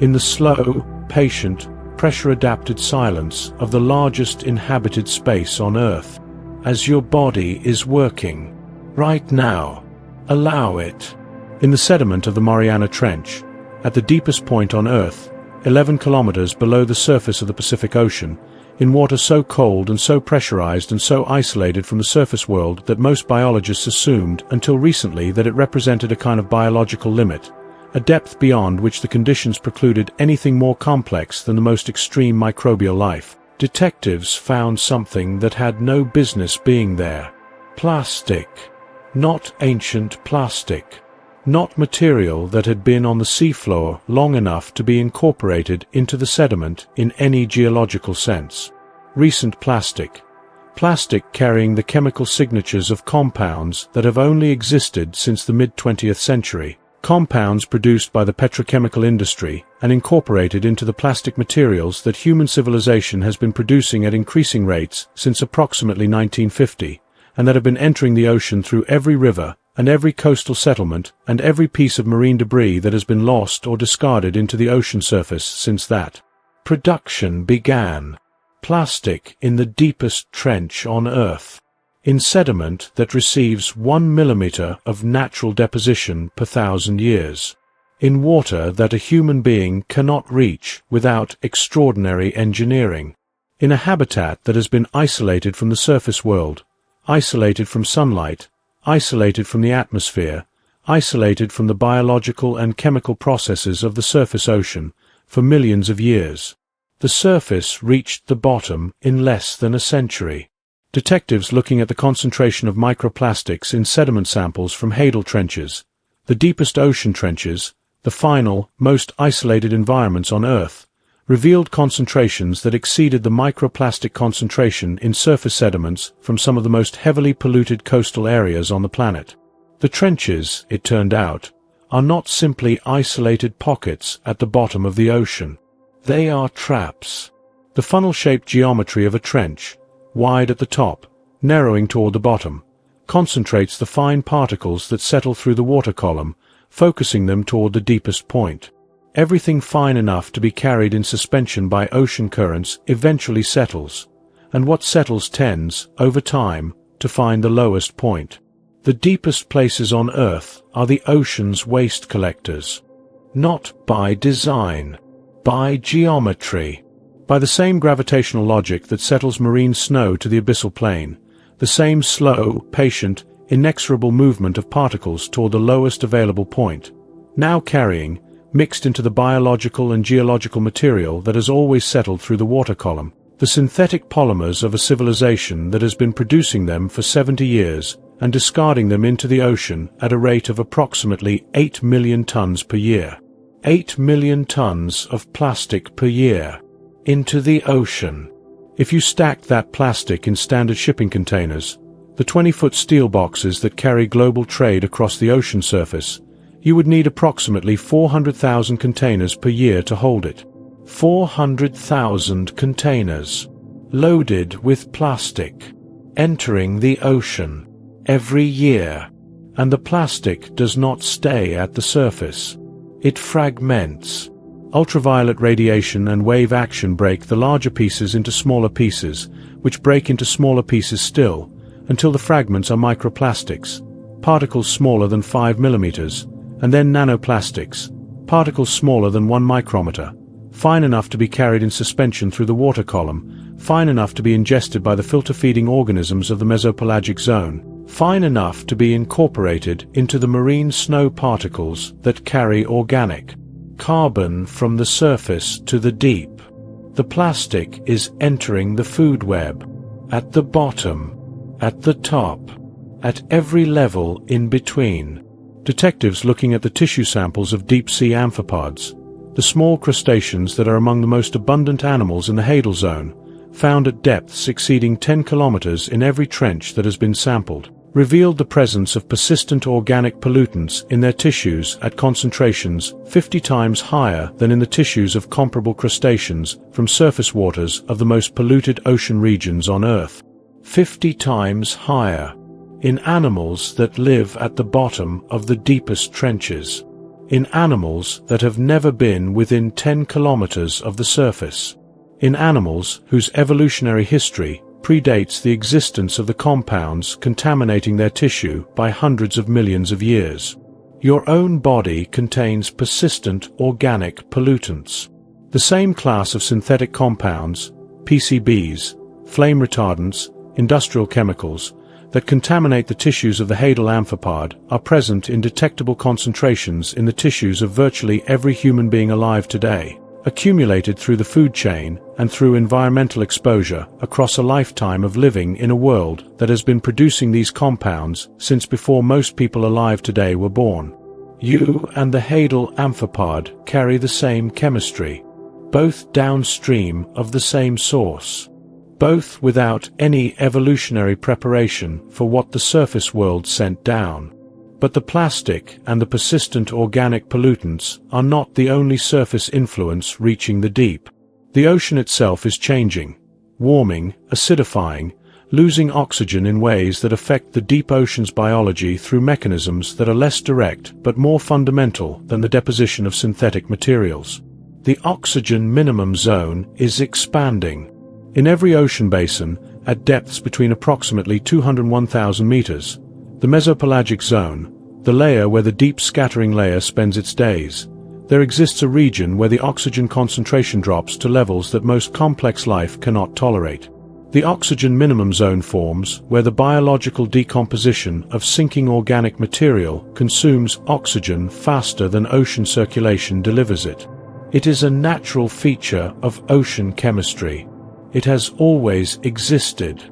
In the slow, patient, pressure-adapted silence of the largest inhabited space on Earth. As your body is working. Right now. Allow it. In the sediment of the Mariana Trench, at the deepest point on Earth, 11 kilometers below the surface of the Pacific Ocean, in water so cold and so pressurized and so isolated from the surface world that most biologists assumed until recently that it represented a kind of biological limit, a depth beyond which the conditions precluded anything more complex than the most extreme microbial life. Detectives found something that had no business being there. Plastic. Not ancient plastic. Not material that had been on the seafloor long enough to be incorporated into the sediment in any geological sense. Recent plastic. Plastic carrying the chemical signatures of compounds that have only existed since the mid-20th century. Compounds produced by the petrochemical industry and incorporated into the plastic materials that human civilization has been producing at increasing rates since approximately 1950, and that have been entering the ocean through every river and every coastal settlement and every piece of marine debris that has been lost or discarded into the ocean surface since that production began. Plastic in the deepest trench on Earth. In sediment that receives 1 millimeter of natural deposition per 1,000 years. In water that a human being cannot reach without extraordinary engineering. In a habitat that has been isolated from the surface world, isolated from sunlight, isolated from the atmosphere, isolated from the biological and chemical processes of the surface ocean for millions of years. The surface reached the bottom in less than a century. Detectives looking at the concentration of microplastics in sediment samples from Hadal trenches, the deepest ocean trenches, the final, most isolated environments on Earth, revealed concentrations that exceeded the microplastic concentration in surface sediments from some of the most heavily polluted coastal areas on the planet. The trenches, it turned out, are not simply isolated pockets at the bottom of the ocean. They are traps. The funnel-shaped geometry of a trench, wide at the top, narrowing toward the bottom, concentrates the fine particles that settle through the water column, focusing them toward the deepest point. Everything fine enough to be carried in suspension by ocean currents eventually settles, and what settles tends, over time, to find the lowest point. The deepest places on Earth are the ocean's waste collectors. Not by design, by geometry. By the same gravitational logic that settles marine snow to the abyssal plain, the same slow, patient, inexorable movement of particles toward the lowest available point, now carrying, mixed into the biological and geological material that has always settled through the water column, the synthetic polymers of a civilization that has been producing them for 70 years and discarding them into the ocean at a rate of approximately 8 million tons per year. 8 million tons of plastic per year. Into the ocean. If you stacked that plastic in standard shipping containers, the 20-foot steel boxes that carry global trade across the ocean surface, you would need approximately 400,000 containers per year to hold it. 400,000 containers, loaded with plastic, entering the ocean every year. And the plastic does not stay at the surface. It fragments. Ultraviolet radiation and wave action break the larger pieces into smaller pieces, which break into smaller pieces still, until the fragments are microplastics, particles smaller than 5 millimeters, and then nanoplastics, particles smaller than 1 micrometer, fine enough to be carried in suspension through the water column, fine enough to be ingested by the filter-feeding organisms of the mesopelagic zone, fine enough to be incorporated into the marine snow particles that carry organic carbon from the surface to the deep. The plastic is entering the food web, at the bottom, at the top, at every level in between. Detectives looking at the tissue samples of deep-sea amphipods, the small crustaceans that are among the most abundant animals in the Hadal zone, found at depths exceeding 10 kilometers in every trench that has been sampled, revealed the presence of persistent organic pollutants in their tissues at concentrations 50 times higher than in the tissues of comparable crustaceans from surface waters of the most polluted ocean regions on Earth. 50 times higher. In animals that live at the bottom of the deepest trenches. In animals that have never been within 10 kilometers of the surface. In animals whose evolutionary history predates the existence of the compounds contaminating their tissue by hundreds of millions of years. Your own body contains persistent organic pollutants. The same class of synthetic compounds, PCBs, flame retardants, industrial chemicals, that contaminate the tissues of the hadal amphipod are present in detectable concentrations in the tissues of virtually every human being alive today, accumulated through the food chain and through environmental exposure across a lifetime of living in a world that has been producing these compounds since before most people alive today were born. You and the hadal amphipod carry the same chemistry, both downstream of the same source. Both without any evolutionary preparation for what the surface world sent down. But the plastic and the persistent organic pollutants are not the only surface influence reaching the deep. The ocean itself is changing, warming, acidifying, losing oxygen in ways that affect the deep ocean's biology through mechanisms that are less direct but more fundamental than the deposition of synthetic materials. The oxygen minimum zone is expanding. In every ocean basin, at depths between approximately 201,000 meters, the mesopelagic zone, the layer where the deep scattering layer spends its days, there exists a region where the oxygen concentration drops to levels that most complex life cannot tolerate. The oxygen minimum zone forms where the biological decomposition of sinking organic material consumes oxygen faster than ocean circulation delivers it. It is a natural feature of ocean chemistry. It has always existed,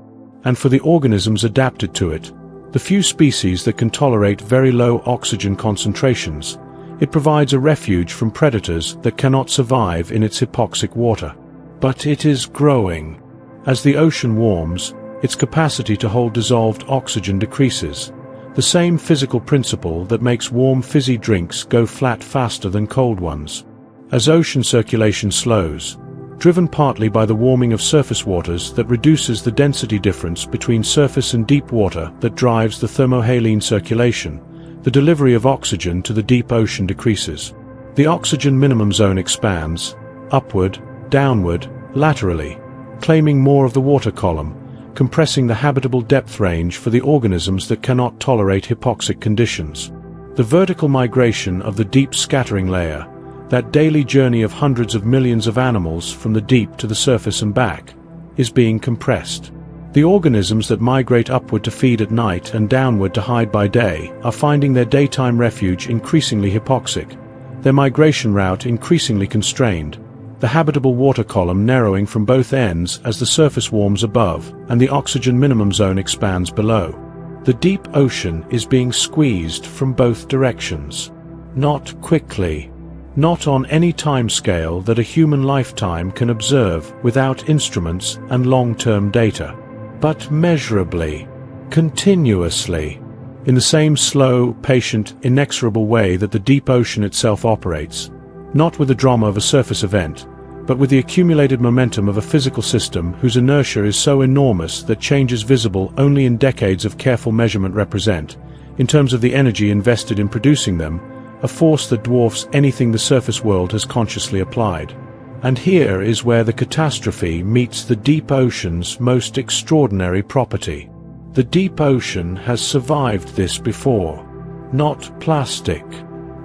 and for the organisms adapted to it, the few species that can tolerate very low oxygen concentrations, it provides a refuge from predators that cannot survive in its hypoxic water. But it is growing. As the ocean warms, its capacity to hold dissolved oxygen decreases, the same physical principle that makes warm fizzy drinks go flat faster than cold ones. As ocean circulation slows, driven partly by the warming of surface waters that reduces the density difference between surface and deep water that drives the thermohaline circulation, the delivery of oxygen to the deep ocean decreases. The oxygen minimum zone expands, upward, downward, laterally, claiming more of the water column, compressing the habitable depth range for the organisms that cannot tolerate hypoxic conditions. The vertical migration of the deep scattering layer, that daily journey of hundreds of millions of animals from the deep to the surface and back, is being compressed. The organisms that migrate upward to feed at night and downward to hide by day are finding their daytime refuge increasingly hypoxic, their migration route increasingly constrained, the habitable water column narrowing from both ends as the surface warms above and the oxygen minimum zone expands below. The deep ocean is being squeezed from both directions. Not quickly. Not on any time scale that a human lifetime can observe without instruments and long-term data, but measurably, continuously, in the same slow, patient, inexorable way that the deep ocean itself operates, not with the drama of a surface event, but with the accumulated momentum of a physical system whose inertia is so enormous that changes visible only in decades of careful measurement represent, in terms of the energy invested in producing them, a force that dwarfs anything the surface world has consciously applied. And here is where the catastrophe meets the deep ocean's most extraordinary property. The deep ocean has survived this before. Not plastic.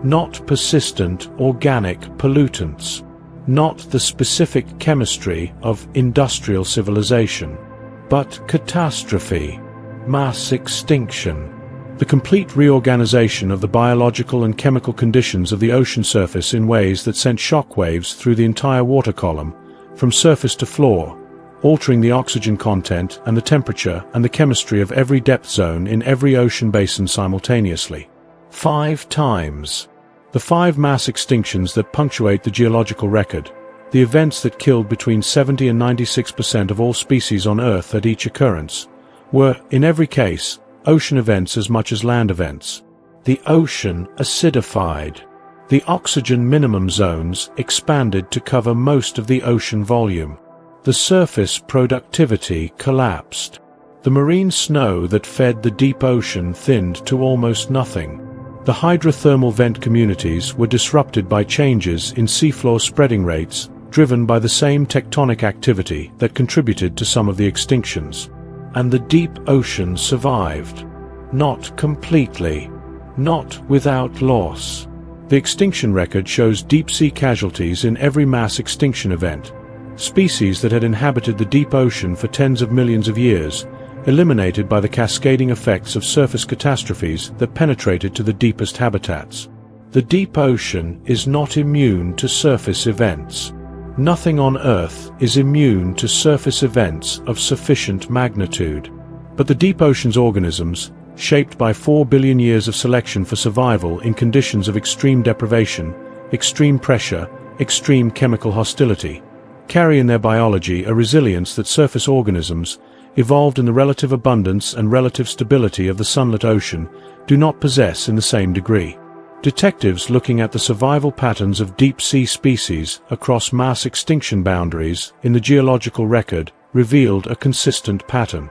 Not persistent organic pollutants. Not the specific chemistry of industrial civilization. But catastrophe. Mass extinction. The complete reorganization of the biological and chemical conditions of the ocean surface in ways that sent shockwaves through the entire water column, from surface to floor, altering the oxygen content and the temperature and the chemistry of every depth zone in every ocean basin simultaneously. 5 times. The 5 mass extinctions that punctuate the geological record, the events that killed between 70 and 96% of all species on Earth at each occurrence, were, in every case, ocean events as much as land events. The ocean acidified. The oxygen minimum zones expanded to cover most of the ocean volume. The surface productivity collapsed. The marine snow that fed the deep ocean thinned to almost nothing. The hydrothermal vent communities were disrupted by changes in seafloor spreading rates, driven by the same tectonic activity that contributed to some of the extinctions. And the deep ocean survived. Not completely. Not without loss. The extinction record shows deep-sea casualties in every mass extinction event. Species that had inhabited the deep ocean for tens of millions of years, eliminated by the cascading effects of surface catastrophes that penetrated to the deepest habitats. The deep ocean is not immune to surface events. Nothing on Earth is immune to surface events of sufficient magnitude. But the deep ocean's organisms, shaped by 4 billion years of selection for survival in conditions of extreme deprivation, extreme pressure, extreme chemical hostility, carry in their biology a resilience that surface organisms, evolved in the relative abundance and relative stability of the sunlit ocean, do not possess in the same degree. Detectives looking at the survival patterns of deep-sea species across mass extinction boundaries in the geological record revealed a consistent pattern.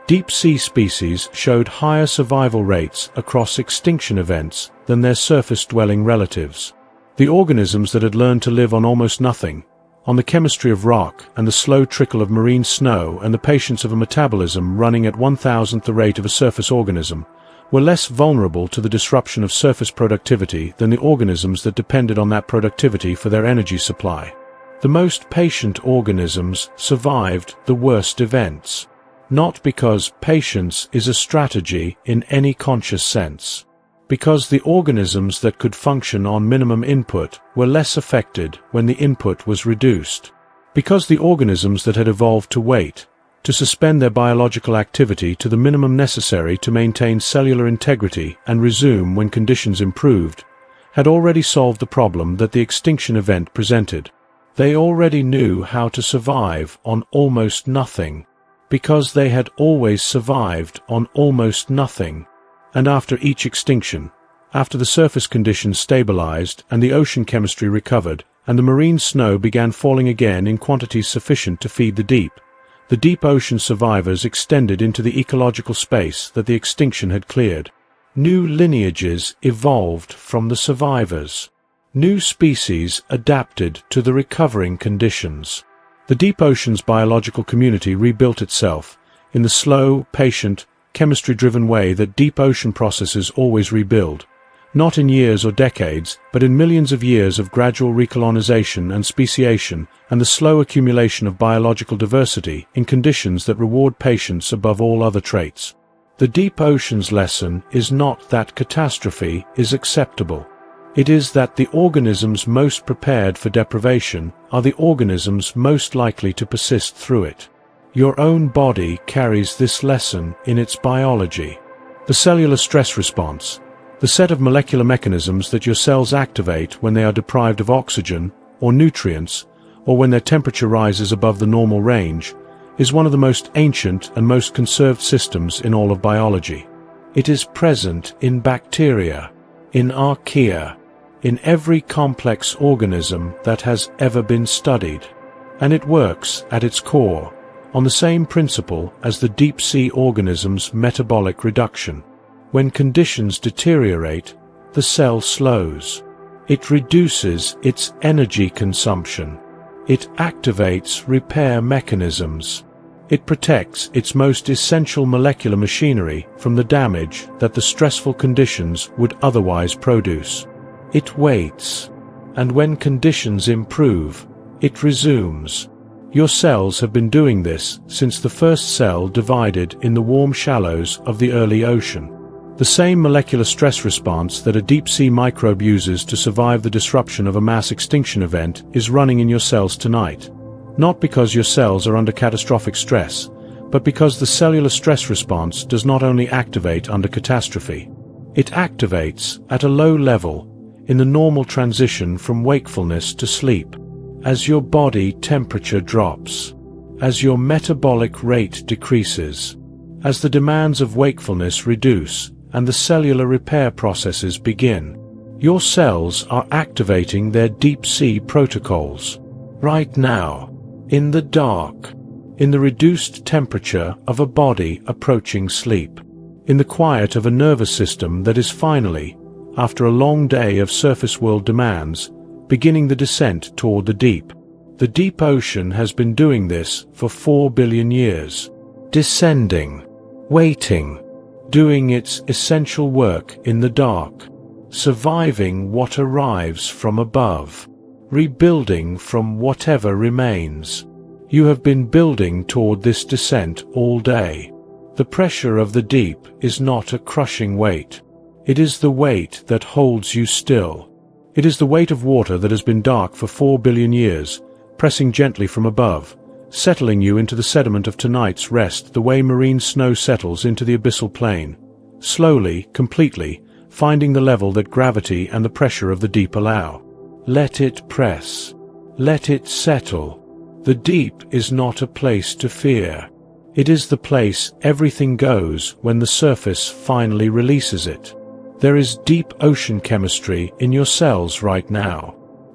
Deep-sea species showed higher survival rates across extinction events than their surface-dwelling relatives. The organisms that had learned to live on almost nothing, on the chemistry of rock and the slow trickle of marine snow and the patience of a metabolism running at 1,000th the rate of a surface organism, were less vulnerable to the disruption of surface productivity than the organisms that depended on that productivity for their energy supply. The most patient organisms survived the worst events. Not because patience is a strategy in any conscious sense. Because the organisms that could function on minimum input were less affected when the input was reduced. Because the organisms that had evolved to wait, to suspend their biological activity to the minimum necessary to maintain cellular integrity and resume when conditions improved, had already solved the problem that the extinction event presented. They already knew how to survive on almost nothing. Because they had always survived on almost nothing. And after each extinction, after the surface conditions stabilized and the ocean chemistry recovered, and the marine snow began falling again in quantities sufficient to feed the deep ocean survivors extended into the ecological space that the extinction had cleared. New lineages evolved from the survivors. New species adapted to the recovering conditions. The deep ocean's biological community rebuilt itself in the slow, patient, chemistry-driven way that deep ocean processes always rebuild, not in years or decades, but in millions of years of gradual recolonization and speciation and the slow accumulation of biological diversity in conditions that reward patience above all other traits. The deep ocean's lesson is not that catastrophe is acceptable. It is that the organisms most prepared for deprivation are the organisms most likely to persist through it. Your own body carries this lesson in its biology. The cellular stress response, the set of molecular mechanisms that your cells activate when they are deprived of oxygen or nutrients, or when their temperature rises above the normal range, is one of the most ancient and most conserved systems in all of biology. It is present in bacteria, in archaea, in every complex organism that has ever been studied. And it works, at its core, on the same principle as the deep-sea organism's metabolic reduction. When conditions deteriorate, the cell slows. It reduces its energy consumption. It activates repair mechanisms. It protects its most essential molecular machinery from the damage that the stressful conditions would otherwise produce. It waits, and when conditions improve, it resumes. Your cells have been doing this since the first cell divided in the warm shallows of the early ocean. The same molecular stress response that a deep-sea microbe uses to survive the disruption of a mass extinction event is running in your cells tonight. Not because your cells are under catastrophic stress, but because the cellular stress response does not only activate under catastrophe. It activates at a low level in the normal transition from wakefulness to sleep, as your body temperature drops, as your metabolic rate decreases, As the demands of wakefulness reduce and the cellular repair processes begin, your cells are activating their deep-sea protocols. Right now, in the dark, in the reduced temperature of a body approaching sleep, in the quiet of a nervous system that is finally, after a long day of surface world demands, beginning the descent toward the deep. The deep ocean has been doing this for 4 billion years. Descending, waiting, doing its essential work in the dark, surviving what arrives from above, rebuilding from whatever remains. You have been building toward this descent all day. The pressure of the deep is not a crushing weight. It is the weight that holds you still. It is the weight of water that has been dark for 4 billion years, pressing gently from above, settling you into the sediment of tonight's rest the way marine snow settles into the abyssal plain, slowly, completely, finding the level that gravity and the pressure of the deep allow. Let it press. Let it settle. The deep is not a place to fear. It is the place everything goes when the surface finally releases it. There is deep ocean chemistry in your cells right now.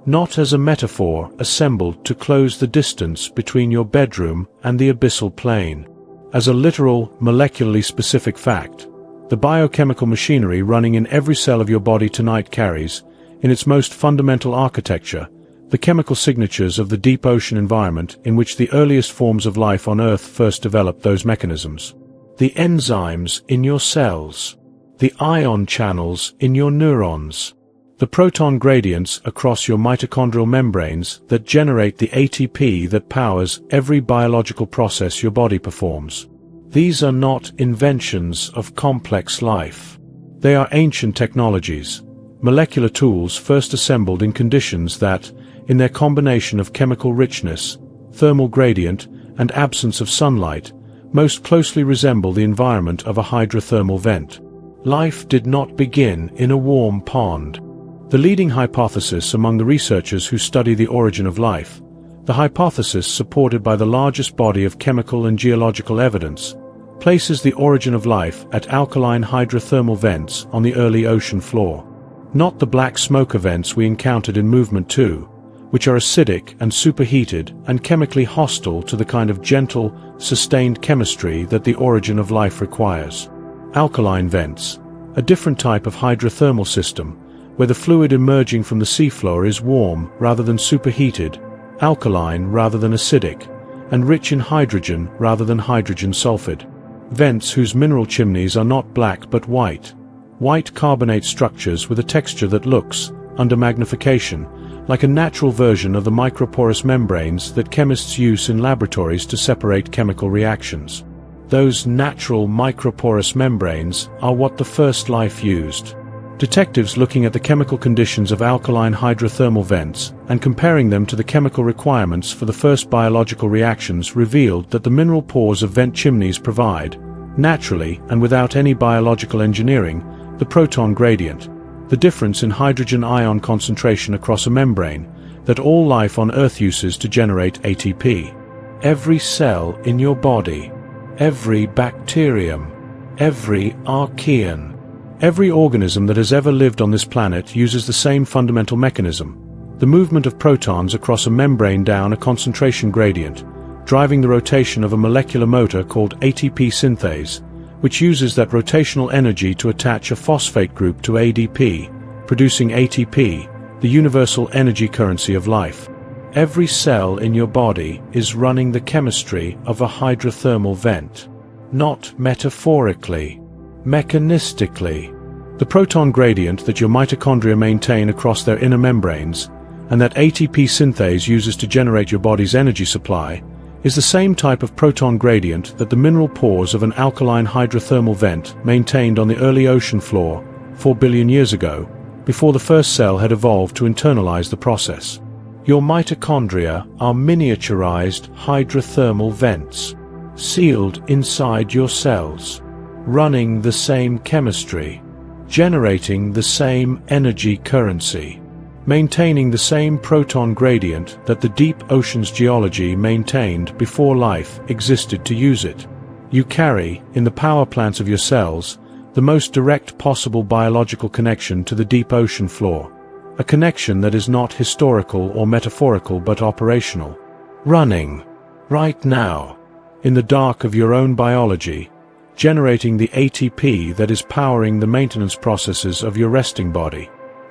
Not as a metaphor assembled to close the distance between your bedroom and the abyssal plane. As a literal, molecularly specific fact, the biochemical machinery running in every cell of your body tonight carries, in its most fundamental architecture, the chemical signatures of the deep ocean environment in which the earliest forms of life on Earth first developed those mechanisms. The enzymes in your cells, the ion channels in your neurons, the proton gradients across your mitochondrial membranes that generate the ATP that powers every biological process your body performs. These are not inventions of complex life. They are ancient technologies, molecular tools first assembled in conditions that, in their combination of chemical richness, thermal gradient, and absence of sunlight, most closely resemble the environment of a hydrothermal vent. Life did not begin in a warm pond. The leading hypothesis among the researchers who study the origin of life, the hypothesis supported by the largest body of chemical and geological evidence, places the origin of life at alkaline hydrothermal vents on the early ocean floor. Not the black smoke events we encountered in Movement 2, which are acidic and superheated and chemically hostile to the kind of gentle, sustained chemistry that the origin of life requires. Alkaline vents, a different type of hydrothermal system, where the fluid emerging from the seafloor is warm rather than superheated, alkaline rather than acidic, and rich in hydrogen rather than hydrogen sulfide. Vents whose mineral chimneys are not black but white carbonate structures with a texture that looks, under magnification, like a natural version of the microporous membranes that chemists use in laboratories to separate chemical reactions. Those natural microporous membranes are what the first life used. Detectives looking at the chemical conditions of alkaline hydrothermal vents and comparing them to the chemical requirements for the first biological reactions revealed that the mineral pores of vent chimneys provide, naturally and without any biological engineering, the proton gradient, the difference in hydrogen ion concentration across a membrane that all life on Earth uses to generate ATP. Every cell in your body, every bacterium, every archaean, every organism that has ever lived on this planet uses the same fundamental mechanism, the movement of protons across a membrane down a concentration gradient, driving the rotation of a molecular motor called ATP synthase, which uses that rotational energy to attach a phosphate group to ADP, producing ATP, the universal energy currency of life. Every cell in your body is running the chemistry of a hydrothermal vent. Not metaphorically, mechanistically. The proton gradient that your mitochondria maintain across their inner membranes, and that ATP synthase uses to generate your body's energy supply, is the same type of proton gradient that the mineral pores of an alkaline hydrothermal vent maintained on the early ocean floor 4 billion years ago, before the first cell had evolved to internalize the process. Your mitochondria are miniaturized hydrothermal vents, sealed inside your cells, running the same chemistry, generating the same energy currency, maintaining the same proton gradient that the deep ocean's geology maintained before life existed to use it. You carry, in the power plants of your cells, the most direct possible biological connection to the deep ocean floor, a connection that is not historical or metaphorical but operational. Running, right now, in the dark of your own biology, generating the ATP that is powering the maintenance processes of your resting body.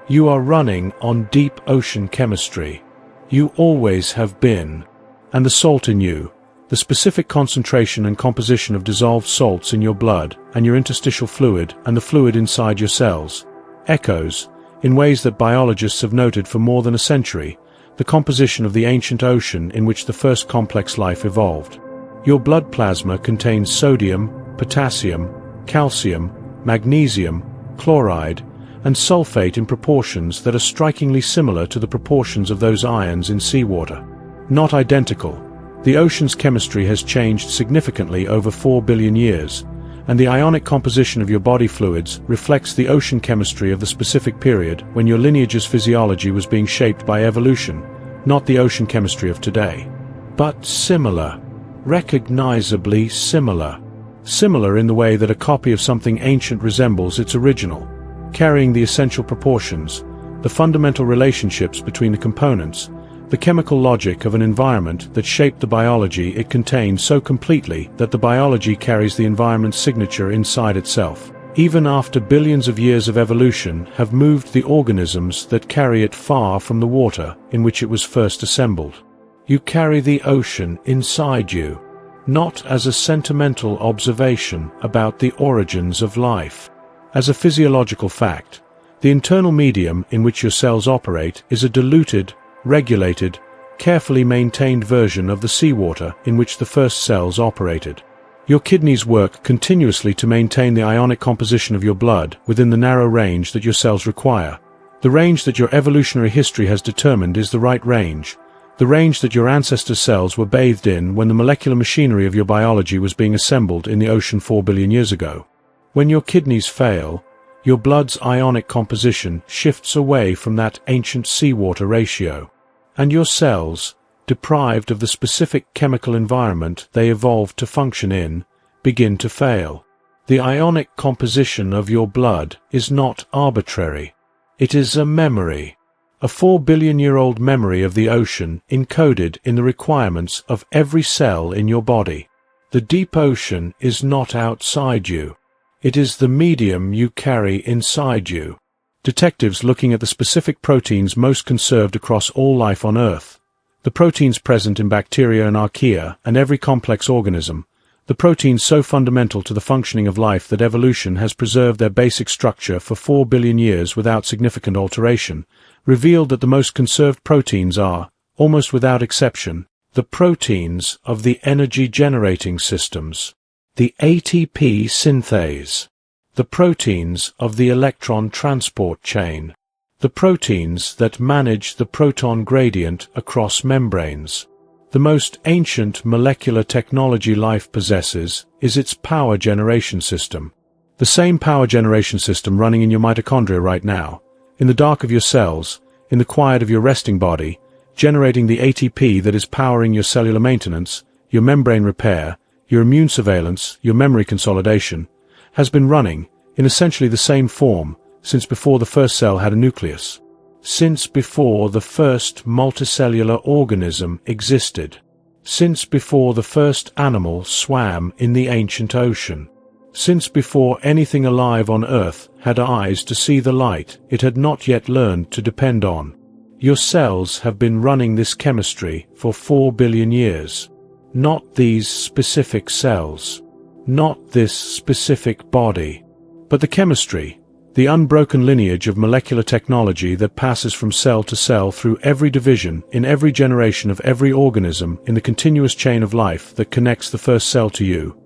You are running on deep ocean chemistry. You always have been. And the salt in you, the specific concentration and composition of dissolved salts in your blood and your interstitial fluid and the fluid inside your cells, echoes, in ways that biologists have noted for more than a century, the composition of the ancient ocean in which the first complex life evolved. Your blood plasma contains sodium, potassium, calcium, magnesium, chloride, and sulfate in proportions that are strikingly similar to the proportions of those ions in seawater. Not identical. The ocean's chemistry has changed significantly over 4 billion years, and the ionic composition of your body fluids reflects the ocean chemistry of the specific period when your lineage's physiology was being shaped by evolution, not the ocean chemistry of today. But similar. Recognizably similar. Similar in the way that a copy of something ancient resembles its original, carrying the essential proportions, the fundamental relationships between the components, the chemical logic of an environment that shaped the biology it contains so completely that the biology carries the environment's signature inside itself. Even after billions of years of evolution have moved the organisms that carry it far from the water in which it was first assembled. You carry the ocean inside you, not as a sentimental observation about the origins of life. As a physiological fact, the internal medium in which your cells operate is a diluted, regulated, carefully maintained version of the seawater in which the first cells operated. Your kidneys work continuously to maintain the ionic composition of your blood within the narrow range that your cells require. The range that your evolutionary history has determined is the right range, the range that your ancestors' cells were bathed in when the molecular machinery of your biology was being assembled in the ocean 4 billion years ago. When your kidneys fail, your blood's ionic composition shifts away from that ancient seawater ratio, and your cells, deprived of the specific chemical environment they evolved to function in, begin to fail. The ionic composition of your blood is not arbitrary. It is a memory, a 4 billion-year-old memory of the ocean encoded in the requirements of every cell in your body. The deep ocean is not outside you. It is the medium you carry inside you. Detectives looking at the specific proteins most conserved across all life on Earth, the proteins present in bacteria and archaea and every complex organism, the proteins so fundamental to the functioning of life that evolution has preserved their basic structure for 4 billion years without significant alteration, revealed that the most conserved proteins are, almost without exception, the proteins of the energy-generating systems, the ATP synthase, the proteins of the electron transport chain, the proteins that manage the proton gradient across membranes. The most ancient molecular technology life possesses is its power generation system. The same power generation system running in your mitochondria right now, in the dark of your cells, in the quiet of your resting body, generating the ATP that is powering your cellular maintenance, your membrane repair, your immune surveillance, your memory consolidation, has been running, in essentially the same form, since before the first cell had a nucleus. Since before the first multicellular organism existed. Since before the first animal swam in the ancient ocean. Since before anything alive on Earth had eyes to see the light it had not yet learned to depend on. Your cells have been running this chemistry for 4 billion years. Not these specific cells. Not this specific body. But the chemistry, the unbroken lineage of molecular technology that passes from cell to cell through every division, in every generation of every organism in the continuous chain of life that connects the first cell to you,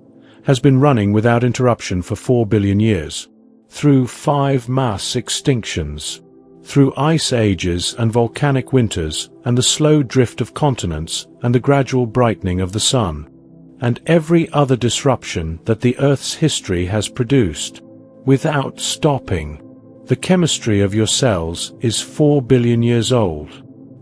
has been running without interruption for 4 billion years. Through 5 mass extinctions. Through ice ages and volcanic winters and the slow drift of continents and the gradual brightening of the sun. And every other disruption that the Earth's history has produced. Without stopping. The chemistry of your cells is 4 billion years old.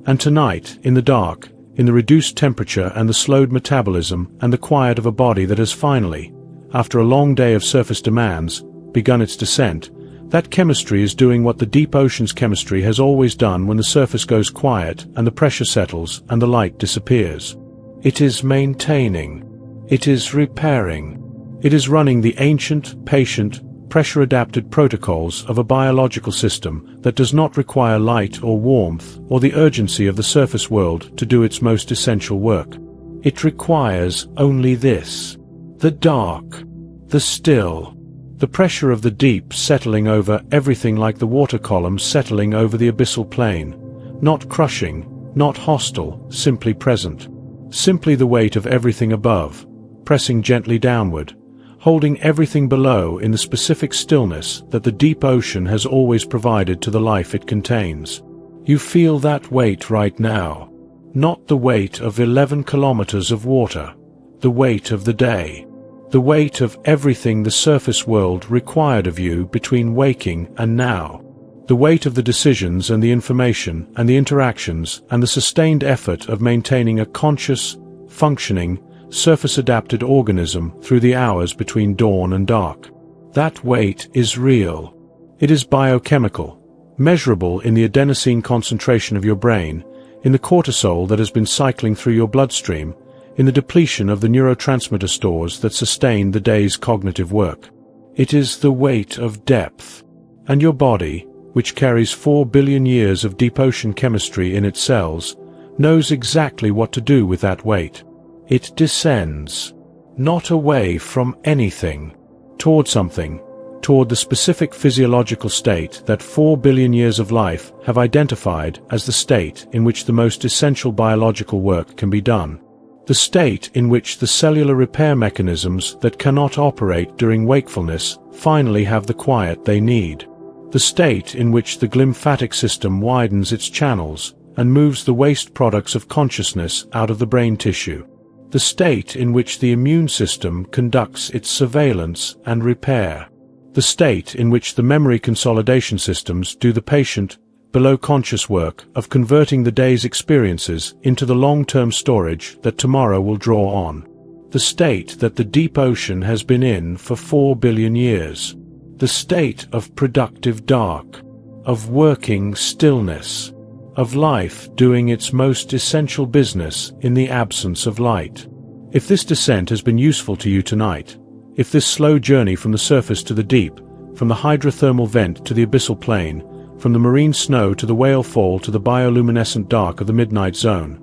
And tonight, in the dark, in the reduced temperature and the slowed metabolism and the quiet of a body that has finally, after a long day of surface demands, begun its descent, that chemistry is doing what the deep ocean's chemistry has always done when the surface goes quiet and the pressure settles and the light disappears. It is maintaining. It is repairing. It is running the ancient, patient, pressure-adapted protocols of a biological system that does not require light or warmth or the urgency of the surface world to do its most essential work. It requires only this: the dark, the still, the pressure of the deep settling over everything like the water column settling over the abyssal plain, not crushing, not hostile, simply present. Simply the weight of everything above, pressing gently downward, holding everything below in the specific stillness that the deep ocean has always provided to the life it contains. You feel that weight right now. Not the weight of 11 kilometers of water, the weight of the day. The weight of everything the surface world required of you between waking and now. The weight of the decisions and the information and the interactions and the sustained effort of maintaining a conscious, functioning, surface-adapted organism through the hours between dawn and dark. That weight is real. It is biochemical, measurable in the adenosine concentration of your brain, in the cortisol that has been cycling through your bloodstream, in the depletion of the neurotransmitter stores that sustain the day's cognitive work. It is the weight of depth. And your body, which carries 4 billion years of deep ocean chemistry in its cells, knows exactly what to do with that weight. It descends, not away from anything, toward something, toward the specific physiological state that 4 billion years of life have identified as the state in which the most essential biological work can be done. The state in which the cellular repair mechanisms that cannot operate during wakefulness finally have the quiet they need. The state in which the glymphatic system widens its channels and moves the waste products of consciousness out of the brain tissue. The state in which the immune system conducts its surveillance and repair. The state in which the memory consolidation systems do the patient, below-conscious work of converting the day's experiences into the long-term storage that tomorrow will draw on. The state that the deep ocean has been in for 4 billion years. The state of productive dark, of working stillness, of life doing its most essential business in the absence of light. If this descent has been useful to you tonight, if this slow journey from the surface to the deep, from the hydrothermal vent to the abyssal plain, from the marine snow to the whale fall to the bioluminescent dark of the midnight zone,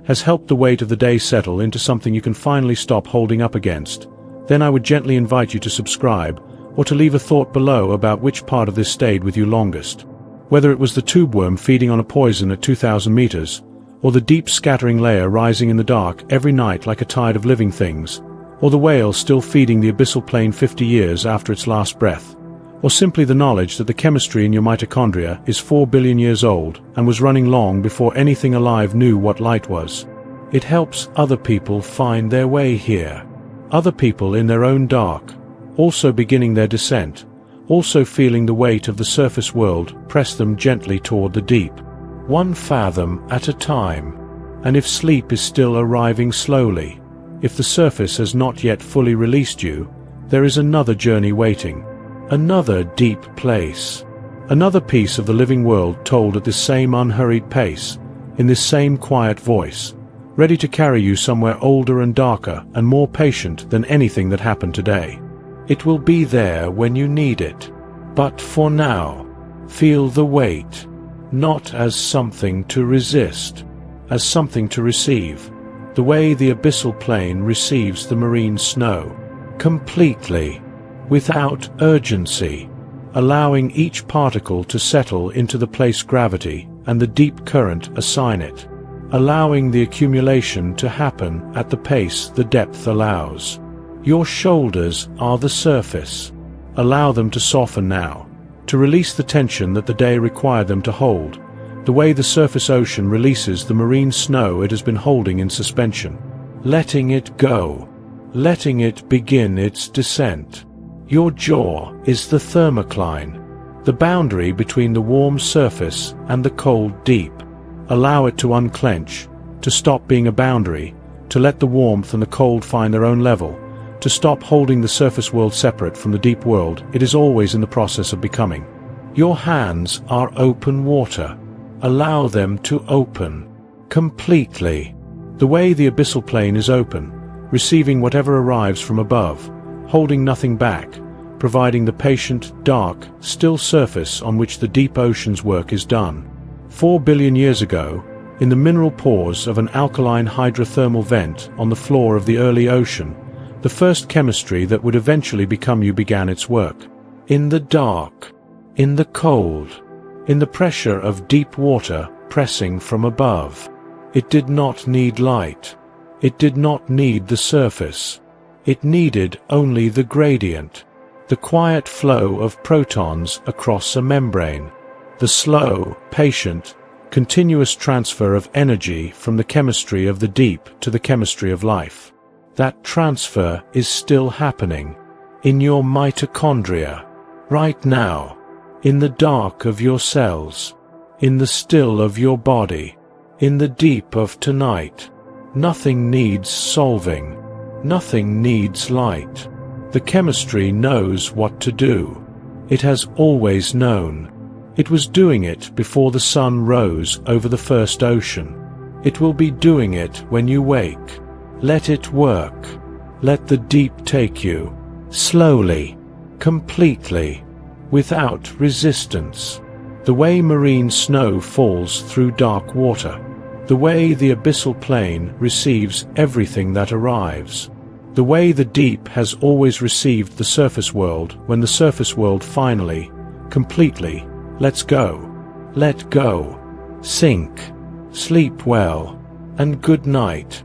has helped the weight of the day settle into something you can finally stop holding up against, then I would gently invite you to subscribe, or to leave a thought below about which part of this stayed with you longest. Whether it was the tube worm feeding on a poison at 2,000 meters, or the deep scattering layer rising in the dark every night like a tide of living things, or the whale still feeding the abyssal plain 50 years after its last breath, or simply the knowledge that the chemistry in your mitochondria is 4 billion years old and was running long before anything alive knew what light was. It helps other people find their way here. Other people in their own dark, also beginning their descent, also feeling the weight of the surface world press them gently toward the deep. 1 fathom at a time. And if sleep is still arriving slowly, if the surface has not yet fully released you, there is another journey waiting. Another deep place. Another piece of the living world told at this same unhurried pace, in this same quiet voice, ready to carry you somewhere older and darker and more patient than anything that happened today. It will be there when you need it. But for now, feel the weight, not as something to resist, as something to receive, the way the abyssal plain receives the marine snow, completely, without urgency, allowing each particle to settle into the place gravity and the deep current assign it, allowing the accumulation to happen at the pace the depth allows. Your shoulders are the surface. Allow them to soften now, to release the tension that the day required them to hold, the way the surface ocean releases the marine snow it has been holding in suspension, letting it go, letting it begin its descent. Your jaw is the thermocline, the boundary between the warm surface and the cold deep. Allow it to unclench, to stop being a boundary, to let the warmth and the cold find their own level, To stop holding the surface world separate from the deep world, it is always in the process of becoming. Your hands are open water. Allow them to open completely. The way the abyssal plane is open, receiving whatever arrives from above, holding nothing back, providing the patient, dark, still surface on which the deep ocean's work is done. 4 billion years ago, in the mineral pores of an alkaline hydrothermal vent on the floor of the early ocean, the first chemistry that would eventually become you began its work. In the dark, in the cold, in the pressure of deep water pressing from above. It did not need light. It did not need the surface. It needed only the gradient, the quiet flow of protons across a membrane, the slow, patient, continuous transfer of energy from the chemistry of the deep to the chemistry of life. That transfer is still happening in your mitochondria, right now, in the dark of your cells, in the still of your body, in the deep of tonight. Nothing needs solving. Nothing needs light. The chemistry knows what to do. It has always known. It was doing it before the sun rose over the first ocean. It will be doing it when you wake. Let it work. Let the deep take you. Slowly. Completely. Without resistance. The way marine snow falls through dark water. The way the abyssal plane receives everything that arrives. The way the deep has always received the surface world when the surface world finally, completely, lets go. Let go. Sink. Sleep well. And good night.